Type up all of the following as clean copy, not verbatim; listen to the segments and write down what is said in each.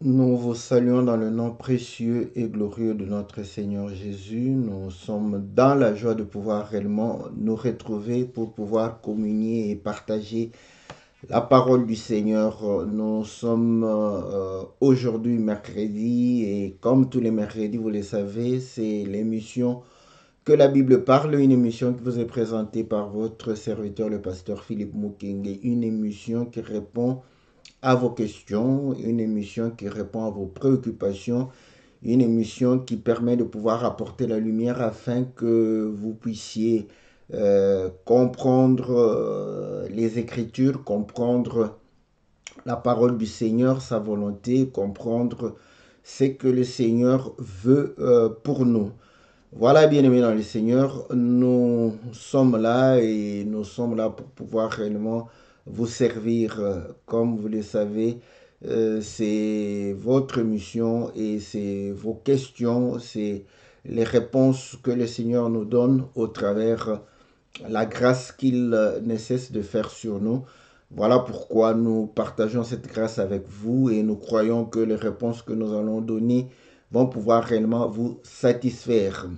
Nous vous saluons dans le nom précieux et glorieux de notre Seigneur Jésus. Nous sommes dans la joie de pouvoir réellement nous retrouver pour pouvoir communier et partager la parole du Seigneur. Nous sommes aujourd'hui mercredi et comme tous les mercredis, vous le savez, c'est l'émission que la Bible parle, une émission qui vous est présentée par votre serviteur, le pasteur Philippe Mukenge, une émission qui répond à vos questions, une émission qui répond à vos préoccupations, une émission qui permet de pouvoir apporter la lumière afin que vous puissiez comprendre les Écritures, comprendre la parole du Seigneur, sa volonté, comprendre ce que le Seigneur veut pour nous. Voilà, bien-aimés dans le Seigneur, nous sommes là et nous sommes là pour pouvoir réellement vous servir. Comme vous le savez, c'est votre mission et c'est vos questions, c'est les réponses que le Seigneur nous donne au travers la grâce qu'il ne cesse de faire sur nous. Voilà pourquoi nous partageons cette grâce avec vous et nous croyons que les réponses que nous allons donner vont pouvoir réellement vous satisfaire.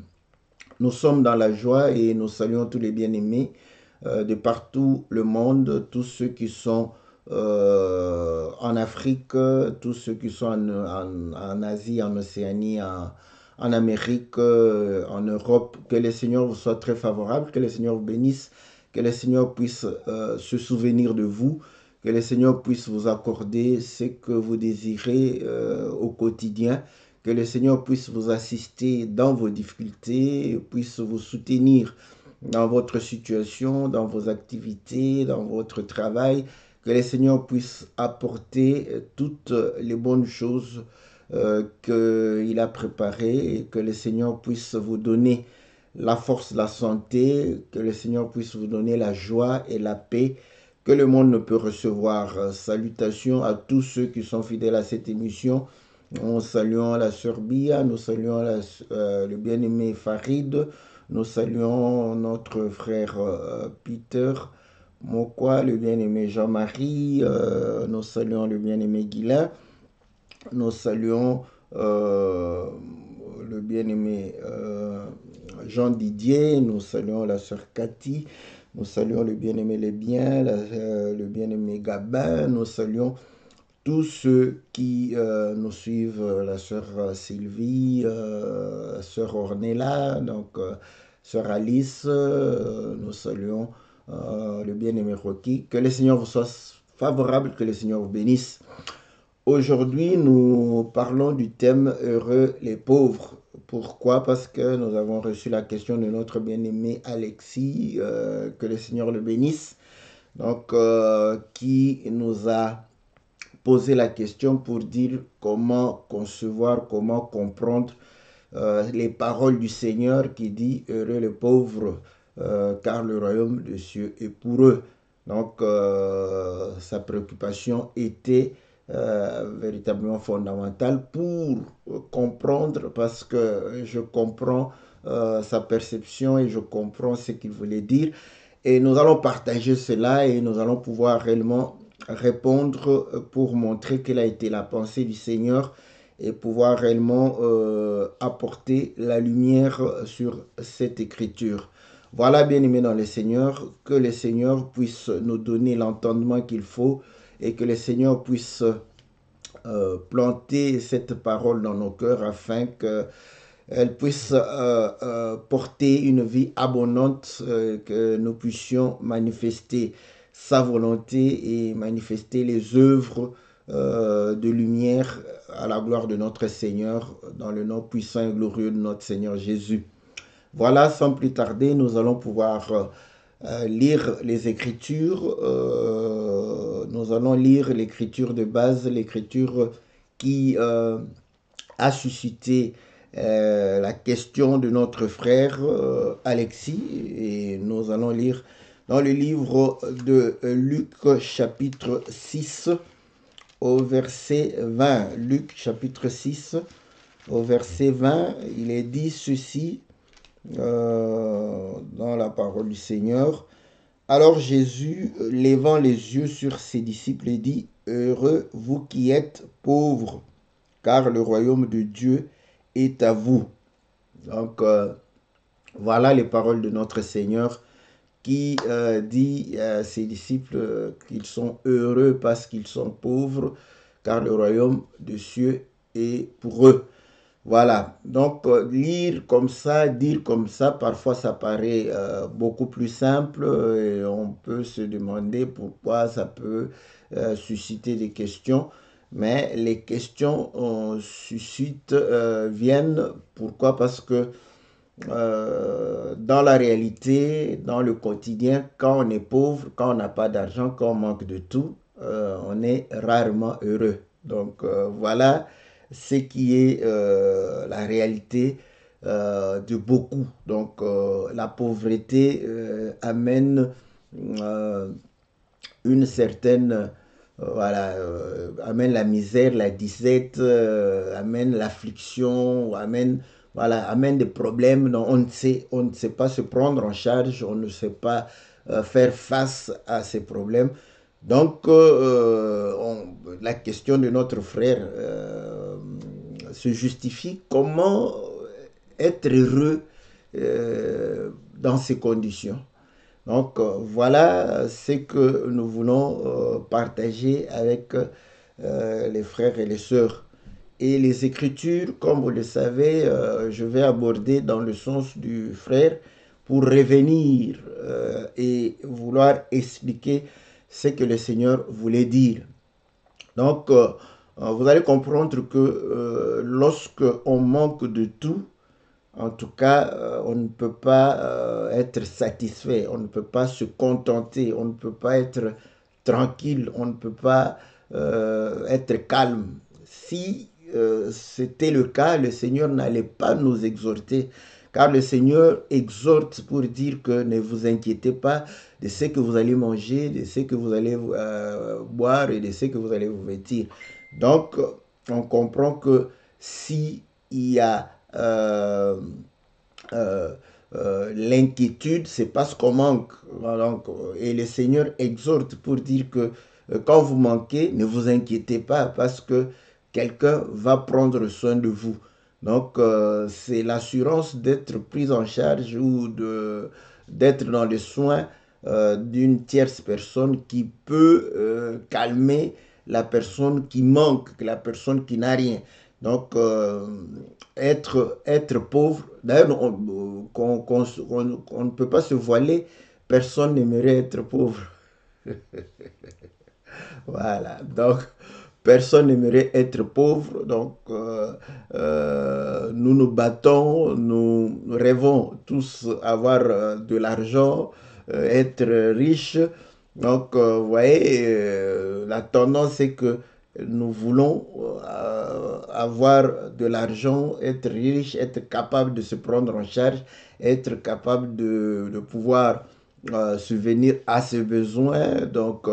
Nous sommes dans la joie et nous saluons tous les bien-aimés de partout le monde, tous ceux qui sont en Afrique, tous ceux qui sont en Asie, en Océanie, en Amérique, en Europe. Que le Seigneur vous soit très favorable, que le Seigneur vous bénisse, que le Seigneur puisse se souvenir de vous, que le Seigneur puisse vous accorder ce que vous désirez au quotidien. Que le Seigneur puisse vous assister dans vos difficultés, puisse vous soutenir dans votre situation, dans vos activités, dans votre travail. Que le Seigneur puisse apporter toutes les bonnes choses qu'il a préparées et que le Seigneur puisse vous donner la force, la santé, que le Seigneur puisse vous donner la joie et la paix que le monde ne peut recevoir. Salutations à tous ceux qui sont fidèles à cette émission. Nous saluons la sœur Bia, nous saluons le bien-aimé Farid, nous saluons notre frère Peter Mokwa, le bien-aimé Jean-Marie, nous saluons le bien-aimé Guilain, nous saluons le bien-aimé Jean Didier, nous saluons la sœur Cathy, nous saluons le bien-aimé Lesbiens, le bien-aimé Gabin, nous saluons tous ceux qui nous suivent, la sœur Sylvie, sœur Ornella, donc sœur Alice, nous saluons le bien-aimé Rocky. Que le Seigneur vous soit favorable, que le Seigneur vous bénisse. Aujourd'hui, nous parlons du thème heureux les pauvres. Pourquoi? Parce que nous avons reçu la question de notre bien-aimé Alexis, que le Seigneur le bénisse, donc qui nous a poser la question pour dire comment concevoir, comment comprendre les paroles du Seigneur qui dit heureux les pauvres, car le royaume des cieux est pour eux. Donc sa préoccupation était véritablement fondamentale pour comprendre, parce que je comprends sa perception et je comprends ce qu'il voulait dire. Et nous allons partager cela et nous allons pouvoir réellement répondre pour montrer quelle a été la pensée du Seigneur et pouvoir réellement apporter la lumière sur cette écriture. Voilà, bien-aimés dans le Seigneur, que le Seigneur puisse nous donner l'entendement qu'il faut et que le Seigneur puisse planter cette parole dans nos cœurs afin qu'elle puisse porter une vie abondante, que nous puissions manifester sa volonté et manifester les œuvres de lumière à la gloire de notre Seigneur, dans le nom puissant et glorieux de notre Seigneur Jésus. Voilà, sans plus tarder, nous allons pouvoir lire les Écritures. Nous allons lire l'Écriture de base, l'Écriture qui a suscité la question de notre frère Alexis. Et nous allons lire dans le livre de Luc chapitre 6 au verset 20. Luc chapitre 6 au verset 20, il est dit ceci dans la parole du Seigneur. Alors Jésus, levant les yeux sur ses disciples, dit: Heureux vous qui êtes pauvres, car le royaume de Dieu est à vous. Donc, voilà les paroles de notre Seigneur qui dit à ses disciples qu'ils sont heureux parce qu'ils sont pauvres, car le royaume des cieux est pour eux. Voilà, donc lire comme ça, dire comme ça, parfois ça paraît beaucoup plus simple et on peut se demander pourquoi ça peut susciter des questions. Mais les questions viennent, pourquoi? Parce que dans la réalité, dans le quotidien, quand on est pauvre, quand on n'a pas d'argent, quand on manque de tout, on est rarement heureux. Donc voilà ce qui est la réalité de beaucoup. Donc la pauvreté amène euh, une certaine amène la misère, la disette, amène l'affliction, amène des problèmes dont on ne sait pas se prendre en charge, on ne sait pas faire face à ces problèmes. Donc, la question de notre frère se justifie. Comment être heureux dans ces conditions? Donc, voilà ce que nous voulons partager avec les frères et les sœurs. Et les Écritures, comme vous le savez, je vais aborder dans le sens du frère pour revenir et vouloir expliquer ce que le Seigneur voulait dire. Donc, vous allez comprendre que lorsque on manque de tout, en tout cas, on ne peut pas être satisfait, on ne peut pas se contenter, on ne peut pas être tranquille, on ne peut pas être calme. Si c'était le cas, le Seigneur n'allait pas nous exhorter, car le Seigneur exhorte pour dire que ne vous inquiétez pas de ce que vous allez manger, de ce que vous allez boire et de ce que vous allez vous vêtir. Donc, on comprend que si il y a l'inquiétude, c'est parce qu'on manque. Donc, et le Seigneur exhorte pour dire que quand vous manquez, ne vous inquiétez pas parce que quelqu'un va prendre soin de vous. Donc, c'est l'assurance d'être pris en charge ou d'être dans les soins d'une tierce personne qui peut calmer la personne qui manque, la personne qui n'a rien. Donc, être pauvre, d'ailleurs, on ne peut pas se voiler, personne n'aimerait être pauvre. Voilà, donc personne n'aimerait être pauvre, donc nous nous battons, nous rêvons tous avoir de l'argent, être riches. Donc, vous voyez, la tendance est que nous voulons avoir de l'argent, être riche, être capable de se prendre en charge, être capable de pouvoir subvenir à ses besoins. Donc,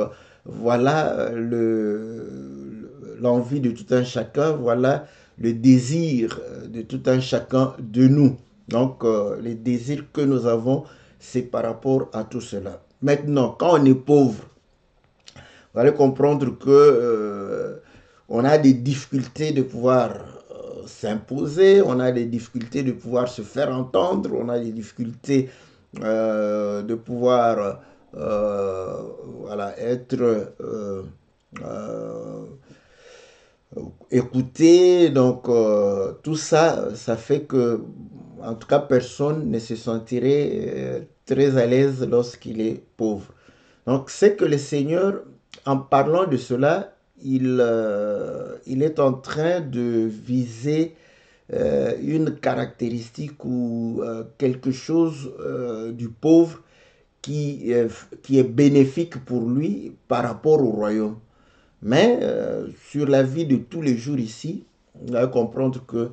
voilà l'envie de tout un chacun, voilà le désir de tout un chacun de nous. Donc, les désirs que nous avons, c'est par rapport à tout cela. Maintenant, quand on est pauvre, vous allez comprendre que on a des difficultés de pouvoir s'imposer, on a des difficultés de pouvoir se faire entendre, on a des difficultés de pouvoir voilà, être euh, écouté. Donc, tout ça, ça fait que, en tout cas, personne ne se sentirait très à l'aise lorsqu'il est pauvre. Donc, c'est que le Seigneur, en parlant de cela, il est en train de viser une caractéristique ou quelque chose du pauvre qui est bénéfique pour lui par rapport au royaume. Mais sur la vie de tous les jours ici, on va comprendre que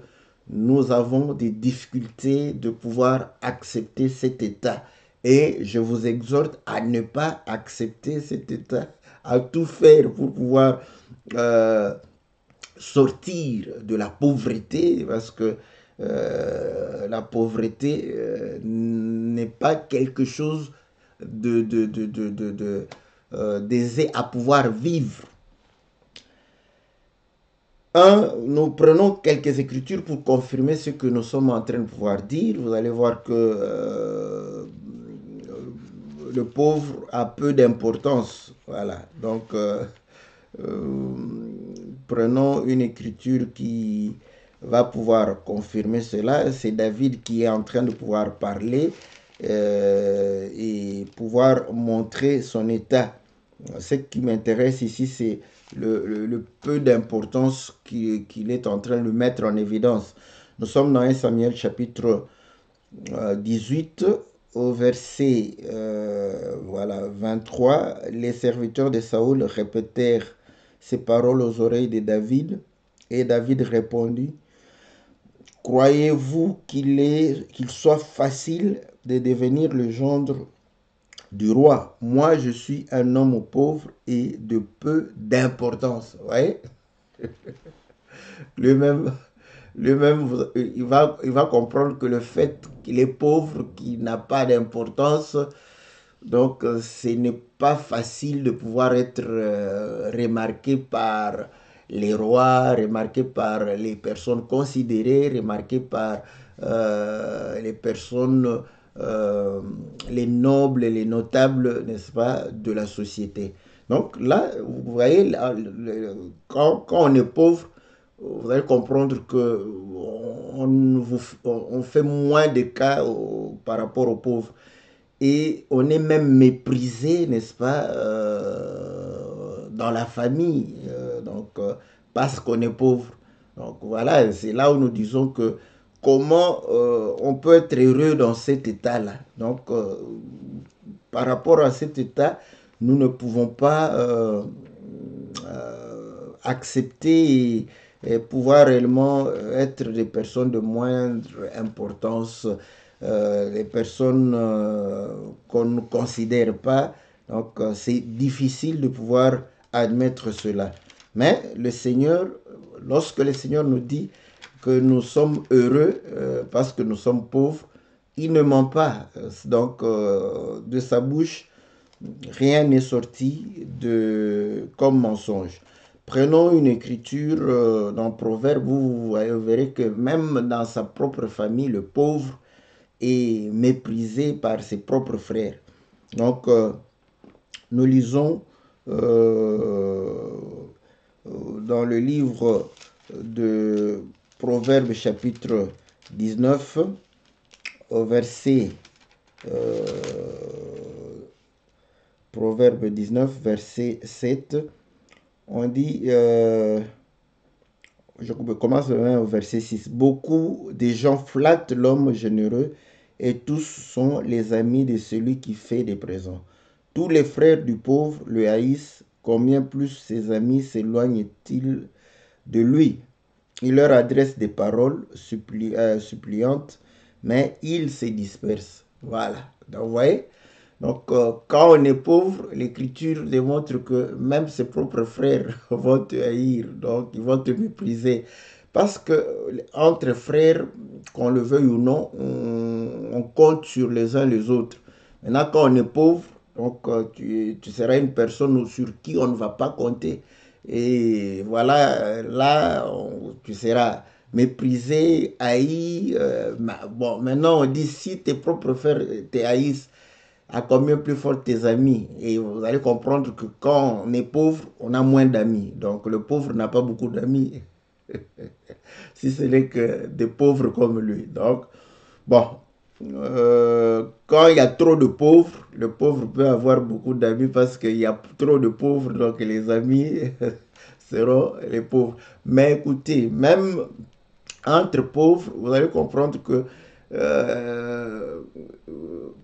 nous avons des difficultés de pouvoir accepter cet état. Et je vous exhorte à ne pas accepter cet état, à tout faire pour pouvoir euh, sortir de la pauvreté, parce que la pauvreté n'est pas quelque chose d'aisé à pouvoir vivre. Nous prenons quelques écritures pour confirmer ce que nous sommes en train de pouvoir dire. Vous allez voir que le pauvre a peu d'importance. Voilà. Donc, euh, prenons une écriture qui va pouvoir confirmer cela. C'est David qui est en train de pouvoir parler et pouvoir montrer son état. Ce qui m'intéresse ici, c'est le peu d'importance qu'il est en train de mettre en évidence. Nous sommes dans 1 Samuel chapitre 18 au verset voilà, 23. Les serviteurs de Saoul répétèrent ces paroles aux oreilles de David et David répondit: croyez-vous qu'il soit facile de devenir le gendre du roi? Moi, je suis un homme pauvre et de peu d'importance. Vous voyez? Lui-même, lui-même, il va comprendre que le fait qu'il est pauvre, qu'il n'a pas d'importance, donc ce n'est pas facile de pouvoir être remarqué par les rois, remarqué par les personnes considérées, remarqué par les personnes, euh, les nobles et les notables, n'est-ce pas, de la société. Donc là, vous voyez, là, quand on est pauvre, vous allez comprendre que on fait moins de cas par rapport aux pauvres. Et on est même méprisé, n'est-ce pas, dans la famille, parce qu'on est pauvre. Donc voilà, c'est là où nous disons que comment on peut être heureux dans cet état-là. Donc par rapport à cet état, nous ne pouvons pas accepter et pouvoir réellement être des personnes de moindre importance, des personnes qu'on ne considère pas. Donc c'est difficile de pouvoir admettre cela. Mais le Seigneur, lorsque le Seigneur nous dit que nous sommes heureux parce que nous sommes pauvres, il ne ment pas. Donc de sa bouche, rien n'est sorti comme mensonge. Prenons une écriture dans Proverbe, vous verrez que même dans sa propre famille, le pauvre est méprisé par ses propres frères. Donc, nous lisons dans le livre de Proverbe chapitre 19 au verset Proverbe 19 verset 7. On dit, je commence au verset 6. Beaucoup de gens flattent l'homme généreux et tous sont les amis de celui qui fait des présents. Tous les frères du pauvre le haïssent, combien plus ses amis s'éloignent-ils de lui? Il leur adresse des paroles suppliantes, mais il se disperse. Voilà. Donc, vous voyez? Donc, quand on est pauvre, l'Écriture démontre que même ses propres frères vont te haïr, donc ils vont te mépriser. Parce que entre frères, qu'on le veuille ou non, on compte sur les uns les autres. Maintenant, quand on est pauvre, donc tu seras une personne sur qui on ne va pas compter. Et voilà, là, tu seras méprisé, haï. Bon, maintenant, on dit si tes propres frères te haïssent, à combien plus fort tes amis. Et vous allez comprendre que quand on est pauvre, on a moins d'amis. Donc le pauvre n'a pas beaucoup d'amis, si ce n'est que des pauvres comme lui. Donc, bon, quand il y a trop de pauvres, le pauvre peut avoir beaucoup d'amis parce qu'il y a trop de pauvres, donc les amis seront les pauvres. Mais écoutez, même entre pauvres, vous allez comprendre que euh,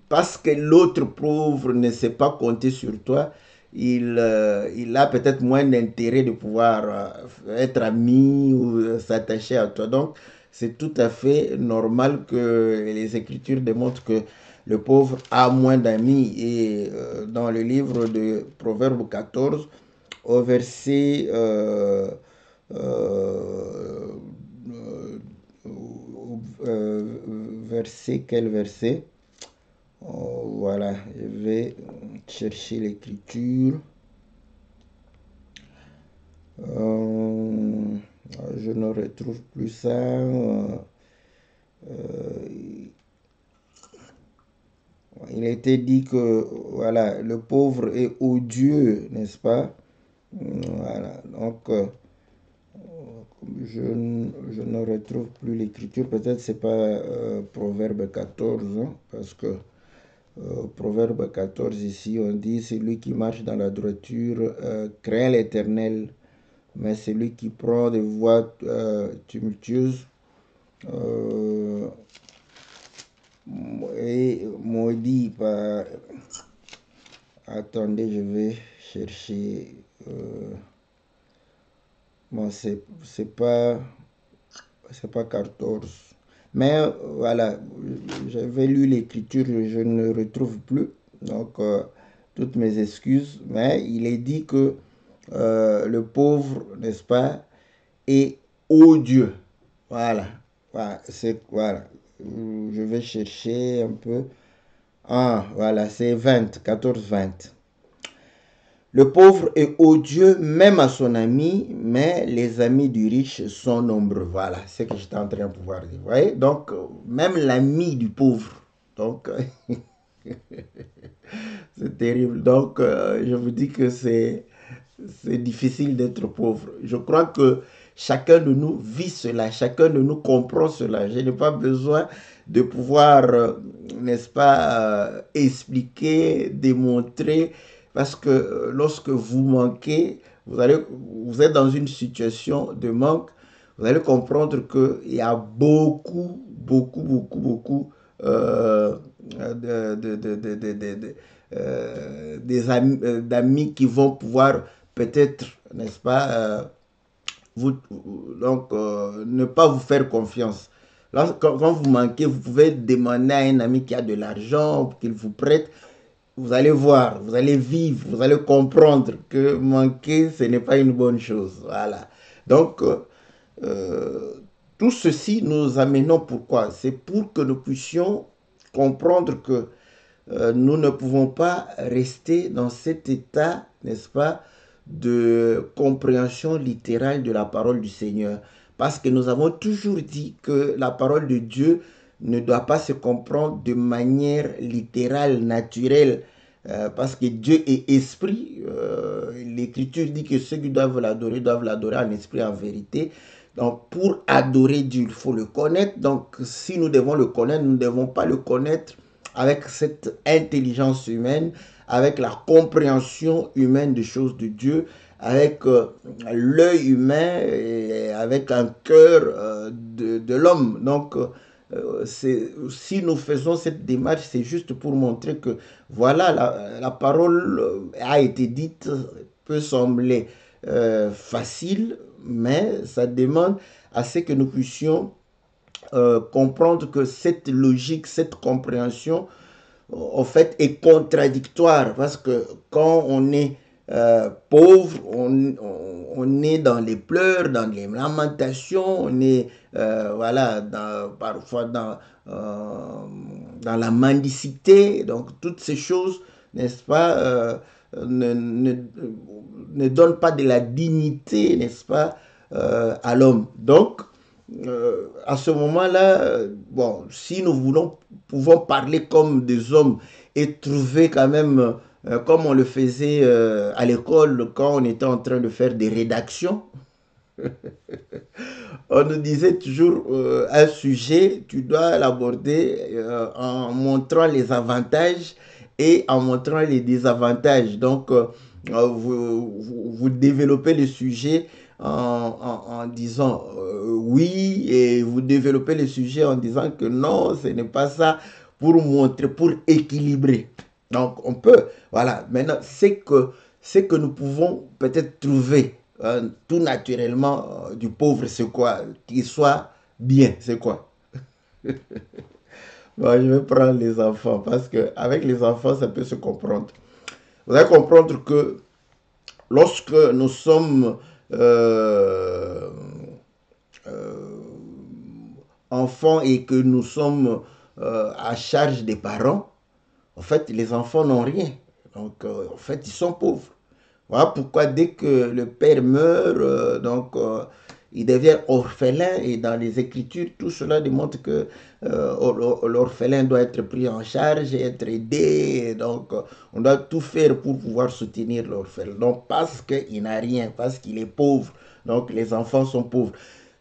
parce que l'autre pauvre ne sait pas compter sur toi, il a peut-être moins d'intérêt de pouvoir être ami ou s'attacher à toi. Donc, c'est tout à fait normal que les Écritures démontrent que le pauvre a moins d'amis. Et dans le livre de Proverbe 14, au verset euh, quel verset? Oh, voilà, je vais chercher l'écriture. Euh, je ne retrouve plus ça. Il a été dit que voilà, le pauvre est odieux, n'est-ce pas? Voilà, donc je ne retrouve plus l'écriture. Peut-être c'est pas Proverbe 14, hein, parce que Proverbe 14 ici, on dit, celui qui marche dans la droiture craint l'Éternel, mais celui qui prend des voies tumultueuses est maudit par... Attendez, je vais chercher... bon, c'est pas 14. Mais voilà, j'avais lu l'écriture, je ne retrouve plus. Donc, toutes mes excuses. Mais il est dit que le pauvre, n'est-ce pas, est odieux. Voilà. Voilà, voilà. Je vais chercher un peu. Ah, voilà, c'est 20, 14, 20. Le pauvre est odieux même à son ami, mais les amis du riche sont nombreux. Voilà, c'est ce que j'étais en train de pouvoir dire. Vous voyez? Donc, même l'ami du pauvre. Donc, c'est terrible. Donc, je vous dis que c'est difficile d'être pauvre. Je crois que chacun de nous vit cela, chacun de nous comprend cela. Je n'ai pas besoin de pouvoir, n'est-ce pas, expliquer, démontrer, parce que lorsque vous manquez, vous êtes dans une situation de manque, vous allez comprendre qu'il y a beaucoup, beaucoup, beaucoup, beaucoup d'amis qui vont pouvoir peut-être, n'est-ce pas, ne pas vous faire confiance. Quand vous manquez, vous pouvez demander à un ami qui a de l'argent, qu'il vous prête. Vous allez voir, vous allez vivre, vous allez comprendre que manquer, ce n'est pas une bonne chose. Voilà. Donc, tout ceci nous amenons pourquoi? C'est pour que nous puissions comprendre que nous ne pouvons pas rester dans cet état, n'est-ce pas, de compréhension littérale de la parole du Seigneur. Parce que nous avons toujours dit que la parole de Dieu ne doit pas se comprendre de manière littérale, naturelle, parce que Dieu est esprit. L'Écriture dit que ceux qui doivent l'adorer en esprit et en vérité. Donc, pour adorer Dieu, il faut le connaître. Donc, si nous devons le connaître, nous ne devons pas le connaître avec cette intelligence humaine, avec la compréhension humaine des choses de Dieu, avec l'œil humain et avec un cœur de l'homme. Donc, si nous faisons cette démarche, c'est juste pour montrer que, voilà, la parole a été dite, peut sembler facile, mais ça demande à ce que nous puissions comprendre que cette logique, cette compréhension, en fait, est contradictoire parce que quand on est pauvre, on est dans les pleurs, dans les lamentations, on est voilà, parfois dans la mendicité. Donc, toutes ces choses, n'est-ce pas, ne donnent pas de la dignité, n'est-ce pas, à l'homme. Donc, à ce moment-là, bon, si nous pouvons parler comme des hommes et trouver quand même, comme on le faisait à l'école quand on était en train de faire des rédactions, on nous disait toujours un sujet, tu dois l'aborder en montrant les avantages et en montrant les désavantages. Donc, vous développez le sujet en disant oui et vous développez le sujet en disant que non, ce n'est pas ça, pour montrer, pour équilibrer. Donc, on peut, voilà. Maintenant, c'est que nous pouvons peut-être trouver tout naturellement du pauvre, c'est quoi? Qu'il soit bien, c'est quoi? Bon, je vais prendre les enfants parce qu'avec les enfants, ça peut se comprendre. Vous allez comprendre que lorsque nous sommes enfants et que nous sommes à charge des parents, en fait, les enfants n'ont rien. Donc, en fait, ils sont pauvres. Voilà pourquoi dès que le père meurt, il devient orphelin, et dans les Écritures, tout cela démontre que l'orphelin doit être pris en charge et être aidé. Donc, on doit tout faire pour pouvoir soutenir l'orphelin. Donc, parce qu'il n'a rien, parce qu'il est pauvre. Donc, les enfants sont pauvres.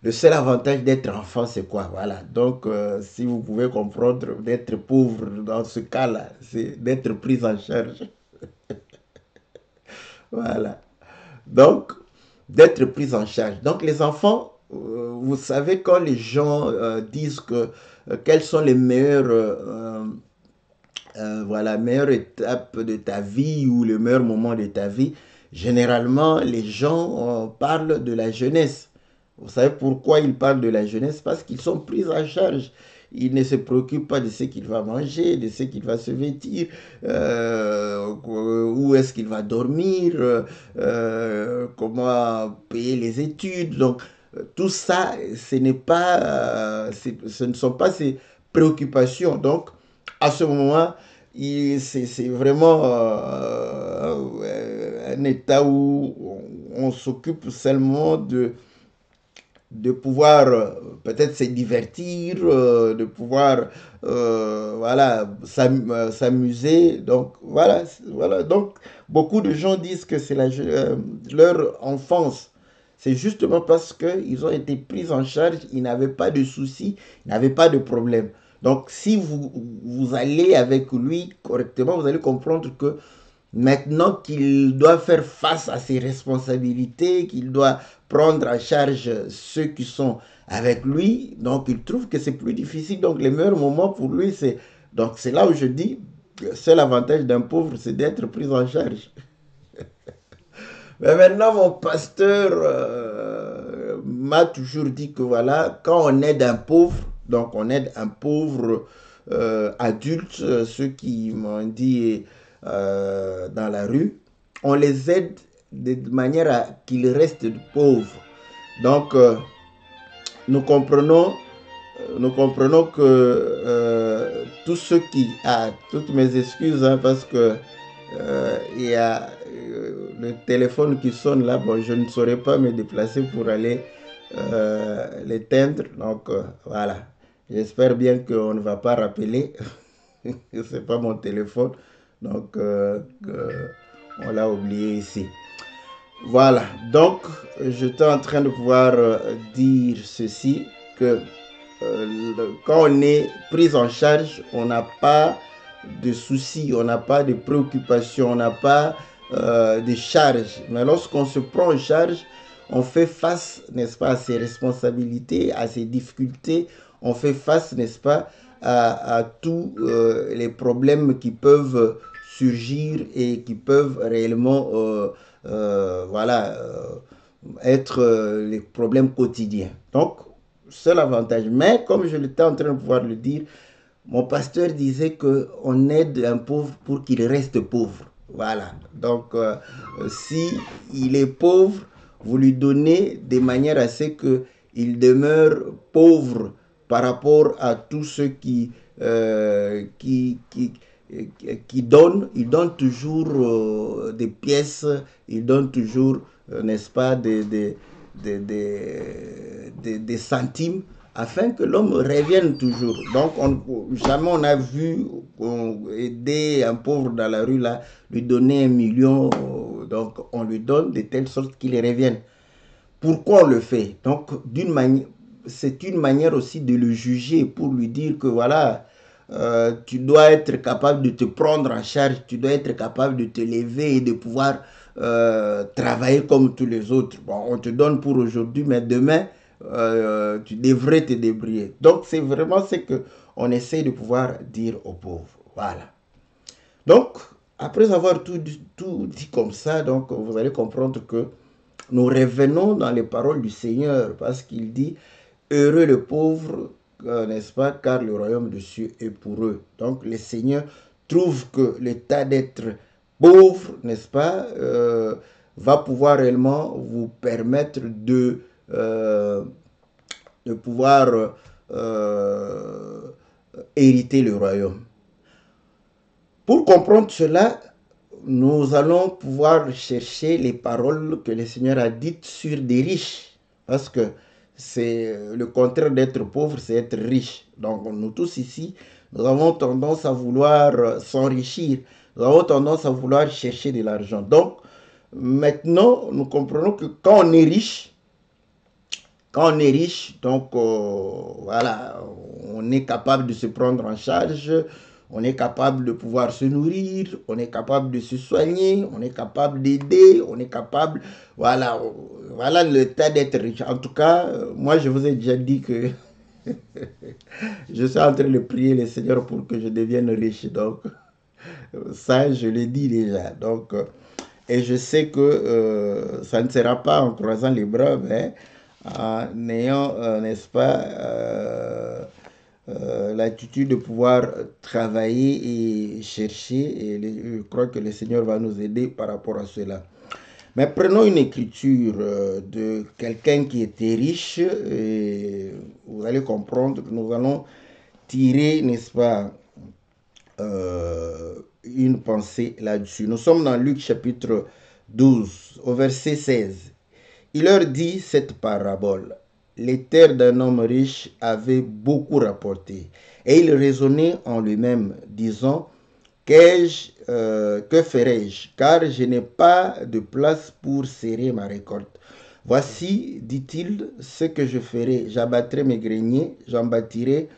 Le seul avantage d'être enfant, c'est quoi? Voilà. Donc, si vous pouvez comprendre, d'être pauvre dans ce cas-là, c'est d'être pris en charge. Voilà. Donc, d'être pris en charge. Donc, les enfants, vous savez, quand les gens disent que quelles sont les meilleures, voilà, meilleures étapes de ta vie ou le meilleur moment de ta vie, généralement, les gens parlent de la jeunesse. Vous savez pourquoi ils parlent de la jeunesse? Parce qu'ils sont pris en charge. Ils ne se préoccupent pas de ce qu'il va manger, de ce qu'il va se vêtir, où est-ce qu'il va dormir, comment payer les études. Donc, tout ça, ce n'est pas, ce ne sont pas ses préoccupations. Donc, à ce moment, c'est vraiment un état où on s'occupe seulement de pouvoir peut-être se divertir, de pouvoir voilà, s'amuser. Donc voilà, voilà. Donc beaucoup de gens disent que c'est leur enfance. C'est justement parce qu'ils ont été pris en charge, ils n'avaient pas de soucis, ils n'avaient pas de problème. Donc si vous allez avec lui correctement, vous allez comprendre que maintenant qu'il doit faire face à ses responsabilités, qu'il doit prendre en charge ceux qui sont avec lui, donc il trouve que c'est plus difficile. Donc les meilleurs moments pour lui, c'est là où je dis, le seul avantage d'un pauvre, c'est d'être pris en charge. Mais maintenant, mon pasteur m'a toujours dit que voilà, quand on aide un pauvre, donc on aide un pauvre adulte, ceux qui m'ont dit dans la rue, on les aide de manière à qu'ils restent pauvres. Donc, nous comprenons, nous comprenons que tous ceux qui... Ah, toutes mes excuses, hein, parce que il y a le téléphone qui sonne là. Bon, je ne saurais pas me déplacer pour aller l'éteindre. Donc, voilà. J'espère bien qu'on ne va pas rappeler. C'est pas mon téléphone. Donc, on l'a oublié ici. Voilà, donc j'étais en train de pouvoir dire ceci, que quand on est pris en charge, on n'a pas de soucis, on n'a pas de préoccupations, on n'a pas de charges. Mais lorsqu'on se prend en charge, on fait face, n'est-ce pas, à ses responsabilités, à ses difficultés, on fait face, n'est-ce pas, à tous les problèmes qui peuvent surgir et qui peuvent réellement voilà, être les problèmes quotidiens. Donc, seul avantage. Mais comme je l'étais en train de pouvoir le dire, mon pasteur disait qu'on aide un pauvre pour qu'il reste pauvre. Voilà. Donc, si il est pauvre, vous lui donnez de manière à ce qu'il demeure pauvre par rapport à tous ceux qui donne, il donne toujours des pièces, il donne toujours, n'est-ce pas, des centimes, afin que l'homme revienne toujours. Donc, jamais on a vu aider un pauvre dans la rue, là, lui donner 1 million, donc on lui donne de telle sorte qu'il revienne. Pourquoi on le fait? Donc, c'est une manière aussi de le juger pour lui dire que voilà, tu dois être capable de te prendre en charge, tu dois être capable de te lever et de pouvoir travailler comme tous les autres. Bon, on te donne pour aujourd'hui, mais demain, tu devrais te débrouiller. Donc, c'est vraiment ce qu'on essaie de pouvoir dire aux pauvres. Voilà. Donc, après avoir tout dit comme ça, donc, vous allez comprendre que nous revenons dans les paroles du Seigneur, parce qu'il dit, heureux le pauvre, n'est-ce pas, car le royaume de cieux est pour eux. Donc le Seigneur trouve que l'état d'être pauvre, n'est-ce pas, va pouvoir réellement vous permettre de pouvoir hériter le royaume. Pour comprendre cela, nous allons pouvoir chercher les paroles que le Seigneur a dites sur des riches. Parce que c'est le contraire d'être pauvre, c'est être riche. Donc nous tous ici, nous avons tendance à vouloir s'enrichir. Nous avons tendance à vouloir chercher de l'argent. Donc maintenant, nous comprenons que quand on est riche, donc voilà, on est capable de se prendre en charge, on est capable de pouvoir se nourrir, on est capable de se soigner, on est capable d'aider, on est capable, voilà, voilà le tas d'être riche. En tout cas, moi je vous ai déjà dit que je suis en train de prier le Seigneur pour que je devienne riche. Donc ça, je le dis déjà. Donc, et je sais que ça ne sera pas en croisant les bras, mais en ayant, n'est-ce pas, l'attitude de pouvoir travailler et chercher. Et je crois que le Seigneur va nous aider par rapport à cela. Mais prenons une écriture de quelqu'un qui était riche. Et vous allez comprendre que nous allons tirer, n'est-ce pas, une pensée là-dessus. Nous sommes dans Luc chapitre 12, au verset 16. Il leur dit cette parabole. Les terres d'un homme riche avaient beaucoup rapporté. Et il raisonnait en lui-même, disant, que ferai-je, car je n'ai pas de place pour serrer ma récolte. Voici, dit-il, ce que je ferai. J'abattrai mes greniers, j'en bâtirai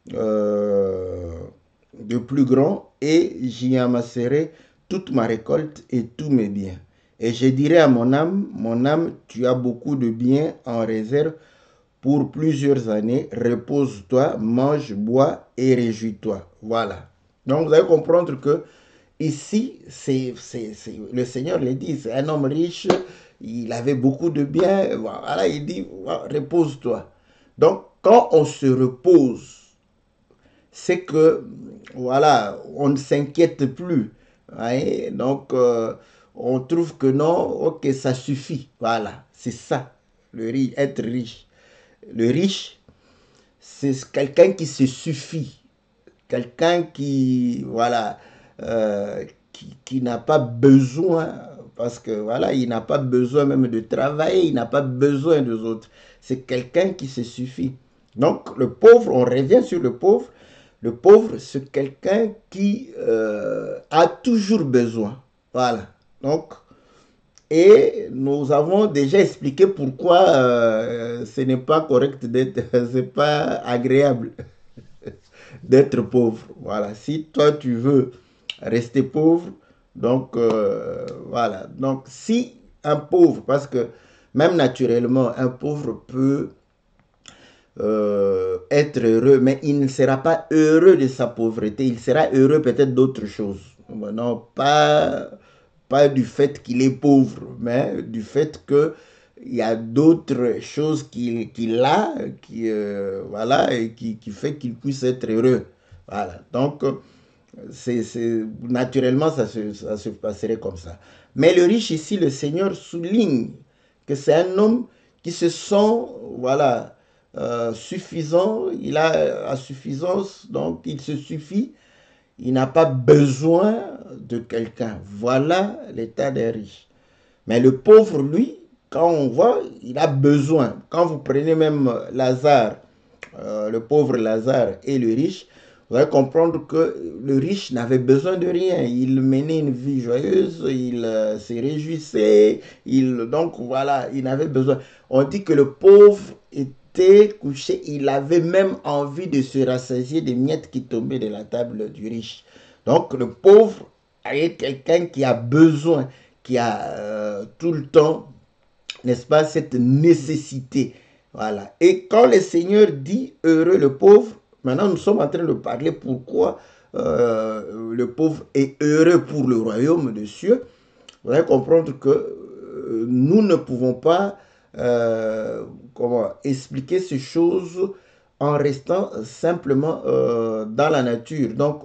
de plus grands, et j'y amasserai toute ma récolte et tous mes biens. Et je dirai à mon âme, tu as beaucoup de biens en réserve pour plusieurs années. Repose-toi, mange, bois et réjouis-toi. Voilà. Donc vous allez comprendre que ici, le Seigneur le dit, c'est un homme riche, il avait beaucoup de biens. Voilà, il dit, repose-toi. Donc quand on se repose, c'est que, voilà, on ne s'inquiète plus. Hein? Donc, on trouve que non, ok, ça suffit. Voilà, c'est ça, être riche. Le riche, c'est quelqu'un qui se suffit. Quelqu'un qui, voilà, qui n'a pas besoin, parce que, voilà, il n'a pas besoin même de travailler, il n'a pas besoin des autres. C'est quelqu'un qui se suffit. Donc, le pauvre, on revient sur le pauvre. Le pauvre, c'est quelqu'un qui a toujours besoin. Voilà. Donc, et nous avons déjà expliqué pourquoi ce n'est pas correct d'être, c'est pas agréable d'être pauvre. Voilà. Si toi tu veux rester pauvre, donc voilà. Donc si un pauvre, parce que même naturellement, un pauvre peut être heureux, mais il ne sera pas heureux de sa pauvreté, il sera heureux peut-être d'autres choses. Non, pas du fait qu'il est pauvre, mais du fait que il y a d'autres choses qu'il a, voilà, et qui fait qu'il puisse être heureux. Voilà. Donc, naturellement, ça se passerait comme ça. Mais le riche ici, le Seigneur souligne que c'est un homme qui se sent, voilà, suffisant, il a suffisance, donc il se suffit, il n'a pas besoin de quelqu'un. Voilà l'état des riches. Mais le pauvre, lui, quand on voit, il a besoin. Quand vous prenez même Lazare, le pauvre Lazare et le riche, vous allez comprendre que le riche n'avait besoin de rien. Il menait une vie joyeuse, il se réjouissait, donc voilà, il n'avait besoin. On dit que le pauvre était couché, il avait même envie de se rassasier des miettes qui tombaient de la table du riche. Donc le pauvre est quelqu'un qui a besoin, qui a tout le temps, n'est-ce pas, cette nécessité. Voilà. Et quand le Seigneur dit heureux le pauvre, maintenant nous sommes en train de parler pourquoi le pauvre est heureux pour le royaume des cieux. Vous allez comprendre que nous ne pouvons pas expliquer ces choses en restant simplement dans la nature. Donc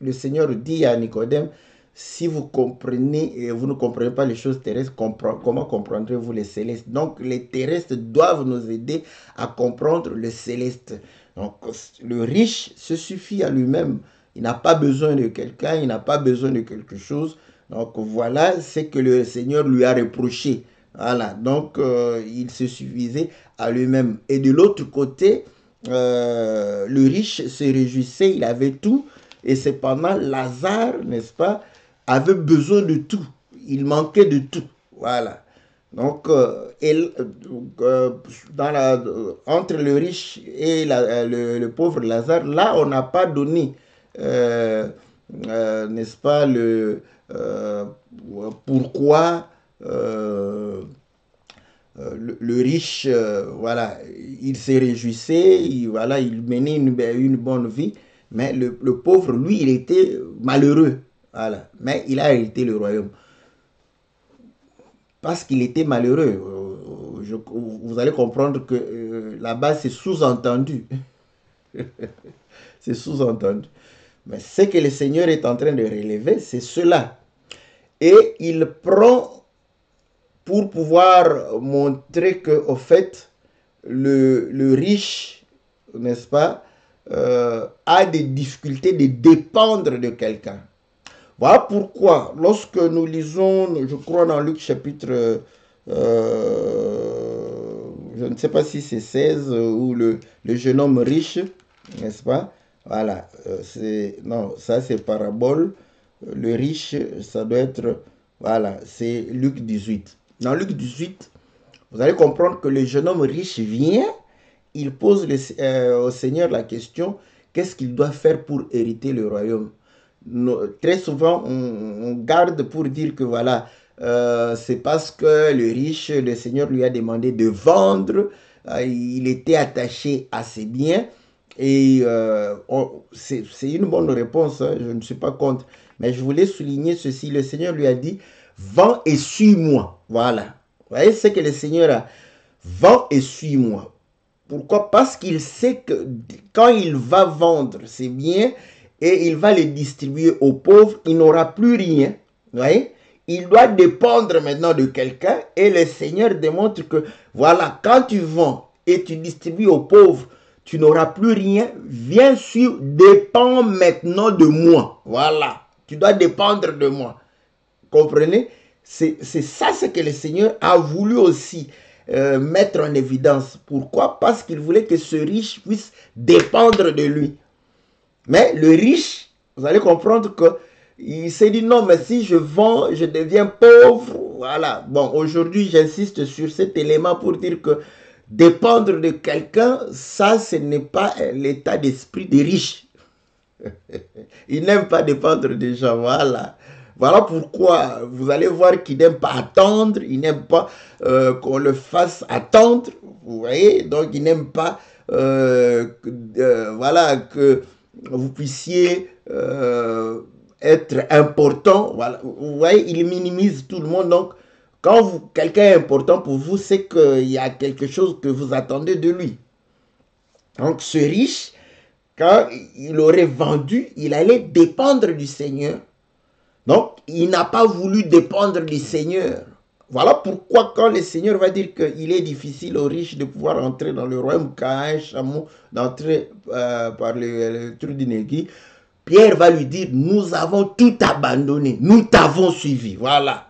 le Seigneur dit à Nicodème, si vous comprenez et vous ne comprenez pas les choses terrestres, comment comprendrez-vous les célestes? Donc les terrestres doivent nous aider à comprendre le céleste. Donc le riche se suffit à lui-même. Il n'a pas besoin de quelqu'un, il n'a pas besoin de quelque chose. Donc voilà ce que le Seigneur lui a reproché Voilà, donc il se suffisait à lui-même. Et de l'autre côté, le riche se réjouissait, il avait tout. Et cependant, Lazare, n'est-ce pas, avait besoin de tout. Il manquait de tout. Voilà. Donc, entre le riche et le pauvre Lazare, là, on n'a pas donné, euh, n'est-ce pas, euh, pourquoi le riche, voilà, il se réjouissait, voilà, il menait une bonne vie, mais le pauvre, lui, il était malheureux, voilà, mais il a hérité le royaume parce qu'il était malheureux. Vous allez comprendre que là-bas, c'est sous-entendu. C'est sous-entendu. Mais ce que le Seigneur est en train de relever, c'est cela. Et il prend pour pouvoir montrer que, au fait, le riche, n'est-ce pas, a des difficultés de dépendre de quelqu'un. Voilà pourquoi, lorsque nous lisons, je crois dans Luc chapitre, je ne sais pas si c'est 16, où le jeune homme riche, n'est-ce pas? Voilà, non, ça c'est parabole. Le riche, ça doit être, voilà, c'est Luc 18. Dans Luc 18, vous allez comprendre que le jeune homme riche vient, il pose au Seigneur la question, qu'est-ce qu'il doit faire pour hériter le royaume? Très souvent, on garde pour dire que voilà, c'est parce que le riche, le Seigneur lui a demandé de vendre, il était attaché à ses biens, et c'est une bonne réponse, hein, je ne suis pas contre, mais je voulais souligner ceci, le Seigneur lui a dit, vends et suis-moi, voilà. Vous voyez ce que le Seigneur a, vends et suis-moi. Pourquoi? Parce qu'il sait que quand il va vendre ses biens et il va les distribuer aux pauvres, il n'aura plus rien. Vous voyez? Il doit dépendre maintenant de quelqu'un et le Seigneur démontre que voilà, quand tu vends et tu distribues aux pauvres, tu n'auras plus rien. Bien sûr, dépends maintenant de moi. Voilà, tu dois dépendre de moi. Comprenez? C'est ça ce que le Seigneur a voulu aussi mettre en évidence. Pourquoi? Parce qu'il voulait que ce riche puisse dépendre de lui. Mais le riche, vous allez comprendre que il s'est dit non, mais si je vends, je deviens pauvre. Voilà. Bon, aujourd'hui, j'insiste sur cet élément pour dire que dépendre de quelqu'un, ça, ce n'est pas l'état d'esprit des riches. Il n'aime pas dépendre des gens. Voilà. Voilà pourquoi vous allez voir qu'il n'aime pas attendre, il n'aime pas qu'on le fasse attendre, vous voyez, donc il n'aime pas voilà, que vous puissiez être important, voilà, vous voyez, il minimise tout le monde, donc quand quelqu'un est important pour vous, c'est qu'il y a quelque chose que vous attendez de lui. Donc ce riche, quand il aurait vendu, il allait dépendre du Seigneur. Donc, il n'a pas voulu dépendre du Seigneur. Voilà pourquoi quand le Seigneur va dire qu'il est difficile aux riches de pouvoir entrer dans le royaume qu'à un chameau d'entrer par le trou d'une aiguille, Pierre va lui dire, nous avons tout abandonné, nous t'avons suivi. Voilà.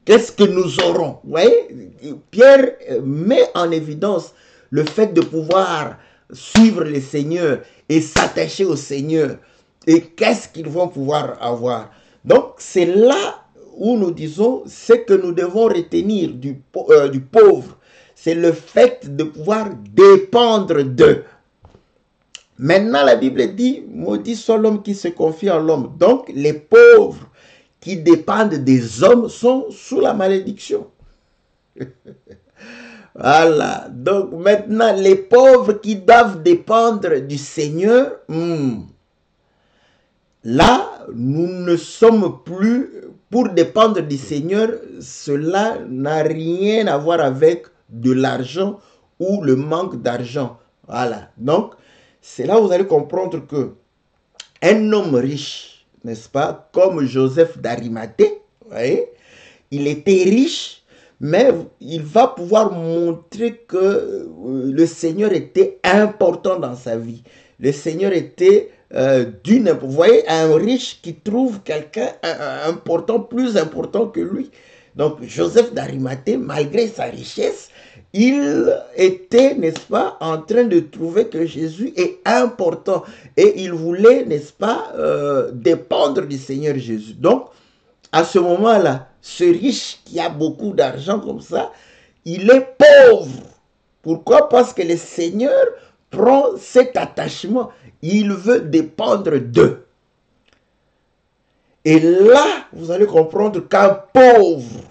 Qu'est-ce que nous aurons? Vous voyez, Pierre met en évidence le fait de pouvoir suivre le Seigneur et s'attacher au Seigneur. Et qu'est-ce qu'ils vont pouvoir avoir? Donc, c'est là où nous disons ce que nous devons retenir du pauvre. C'est le fait de pouvoir dépendre d'eux. Maintenant, la Bible dit, maudit soit l'homme qui se confie en l'homme. Donc, les pauvres qui dépendent des hommes sont sous la malédiction. Voilà. Donc, maintenant, les pauvres qui doivent dépendre du Seigneur, là, nous ne sommes plus, pour dépendre du Seigneur, cela n'a rien à voir avec de l'argent ou le manque d'argent. Voilà. Donc, c'est là où vous allez comprendre que un homme riche, n'est-ce pas, comme Joseph d'Arimathée, vous voyez, il était riche, mais il va pouvoir montrer que le Seigneur était important dans sa vie. Le Seigneur était vous voyez, un riche qui trouve quelqu'un important, plus important que lui. Donc Joseph d'Arimathée, malgré sa richesse, il était, n'est-ce pas, en train de trouver que Jésus est important. Et il voulait, n'est-ce pas, dépendre du Seigneur Jésus. Donc, à ce moment-là, ce riche qui a beaucoup d'argent comme ça, il est pauvre. Pourquoi? Parce que le Seigneur prend cet attachement. Il veut dépendre d'eux. Et là, vous allez comprendre qu'un pauvre,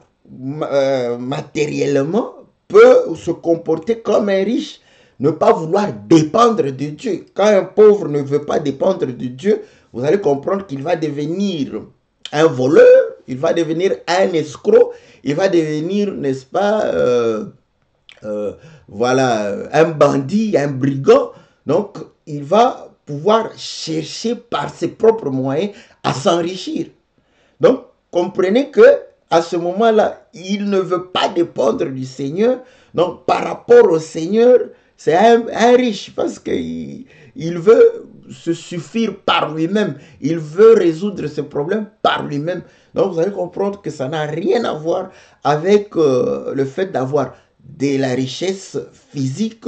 matériellement, peut se comporter comme un riche, ne pas vouloir dépendre de Dieu. Quand un pauvre ne veut pas dépendre de Dieu, vous allez comprendre qu'il va devenir un voleur, il va devenir un escroc, il va devenir, n'est-ce pas, voilà, un bandit, un brigand. Donc, il va pouvoir chercher par ses propres moyens à s'enrichir. Donc, comprenez que à ce moment-là, il ne veut pas dépendre du Seigneur. Donc, par rapport au Seigneur, c'est un riche parce qu'il veut se suffire par lui-même. Il veut résoudre ses problèmes par lui-même. Donc, vous allez comprendre que ça n'a rien à voir avec le fait d'avoir de la richesse physique,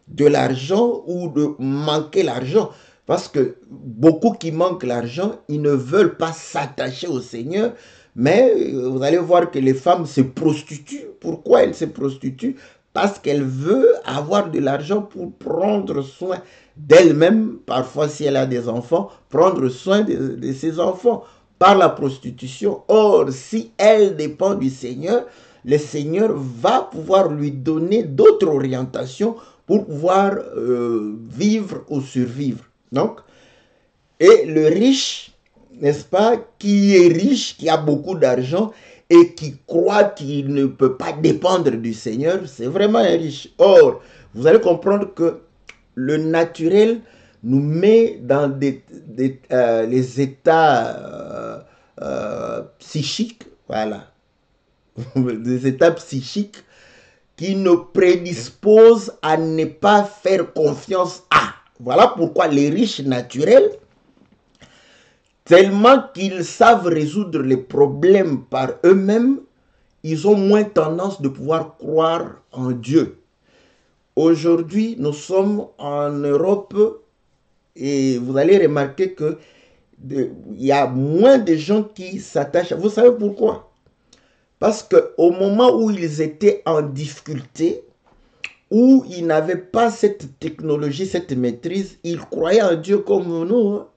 de l'argent ou de manquer l'argent. Parce que beaucoup qui manquent l'argent, ils ne veulent pas s'attacher au Seigneur. Mais vous allez voir que les femmes se prostituent. Pourquoi elles se prostituent? Parce qu'elles veulent avoir de l'argent pour prendre soin d'elles-mêmes. Parfois, si elle a des enfants, prendre soin de ses enfants par la prostitution. Or, si elle dépend du Seigneur, le Seigneur va pouvoir lui donner d'autres orientations pour pouvoir vivre ou survivre. Donc, et le riche, n'est-ce pas, qui est riche, qui a beaucoup d'argent et qui croit qu'il ne peut pas dépendre du Seigneur, c'est vraiment un riche. Or, vous allez comprendre que le naturel nous met dans les états psychiques, voilà, des états psychiques qui nous prédisposent à ne pas faire confiance à. Voilà pourquoi les riches naturels, tellement qu'ils savent résoudre les problèmes par eux-mêmes, ils ont moins tendance de pouvoir croire en Dieu. Aujourd'hui, nous sommes en Europe et vous allez remarquer que il y a moins de gens qui s'attachent. Vous savez pourquoi? Parce qu'au moment où ils étaient en difficulté, où ils n'avaient pas cette technologie, cette maîtrise, ils croyaient en Dieu comme nous. Hein.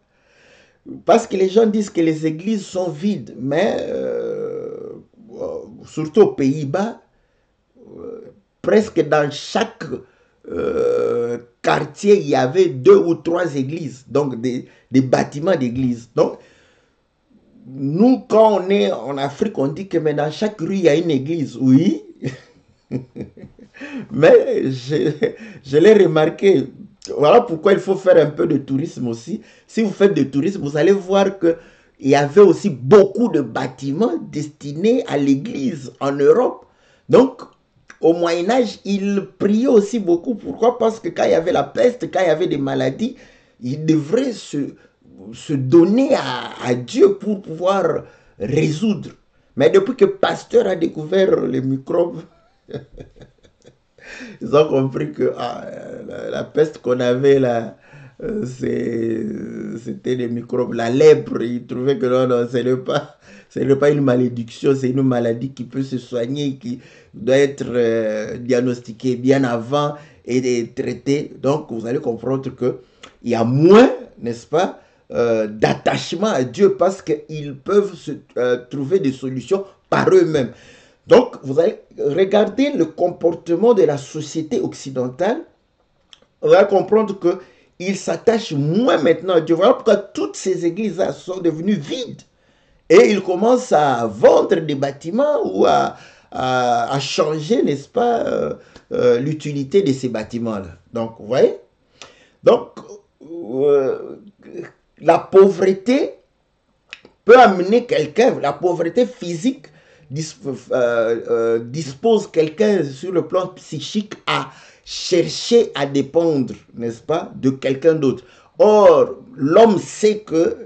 Parce que les gens disent que les églises sont vides, mais surtout aux Pays-Bas, presque dans chaque quartier, il y avait 2 ou 3 églises, donc des bâtiments d'églises. Donc, nous, quand on est en Afrique, on dit que mais dans chaque rue, il y a une église. Oui, mais je l'ai remarqué. Voilà pourquoi il faut faire un peu de tourisme aussi. Si vous faites du tourisme, vous allez voir qu'il y avait aussi beaucoup de bâtiments destinés à l'église en Europe. Donc, au Moyen-Âge, ils priaient aussi beaucoup. Pourquoi? Parce que quand il y avait la peste, quand il y avait des maladies, ils devraient se donner à Dieu pour pouvoir résoudre. Mais depuis que Pasteur a découvert les microbes, ils ont compris que la peste qu'on avait là, c'était des microbes. La lèpre, ils trouvaient que non, ce n'est pas une malédiction, c'est une maladie qui peut se soigner, qui doit être diagnostiquée bien avant et traitée. Donc, vous allez comprendre qu'il y a moins, n'est-ce pas, d'attachement à Dieu parce qu'ils peuvent trouver des solutions par eux-mêmes. Donc, vous allez regarder le comportement de la société occidentale. On va comprendre qu'ils s'attachent moins maintenant à Dieu. Voilà pourquoi toutes ces églises-là sont devenues vides. Et ils commencent à vendre des bâtiments ou à changer, n'est-ce pas, l'utilité de ces bâtiments-là. Donc, vous voyez? Donc, la pauvreté peut amener quelqu'un, la pauvreté physique, dispose quelqu'un sur le plan psychique à chercher à dépendre, n'est-ce pas, de quelqu'un d'autre. Or, l'homme sait que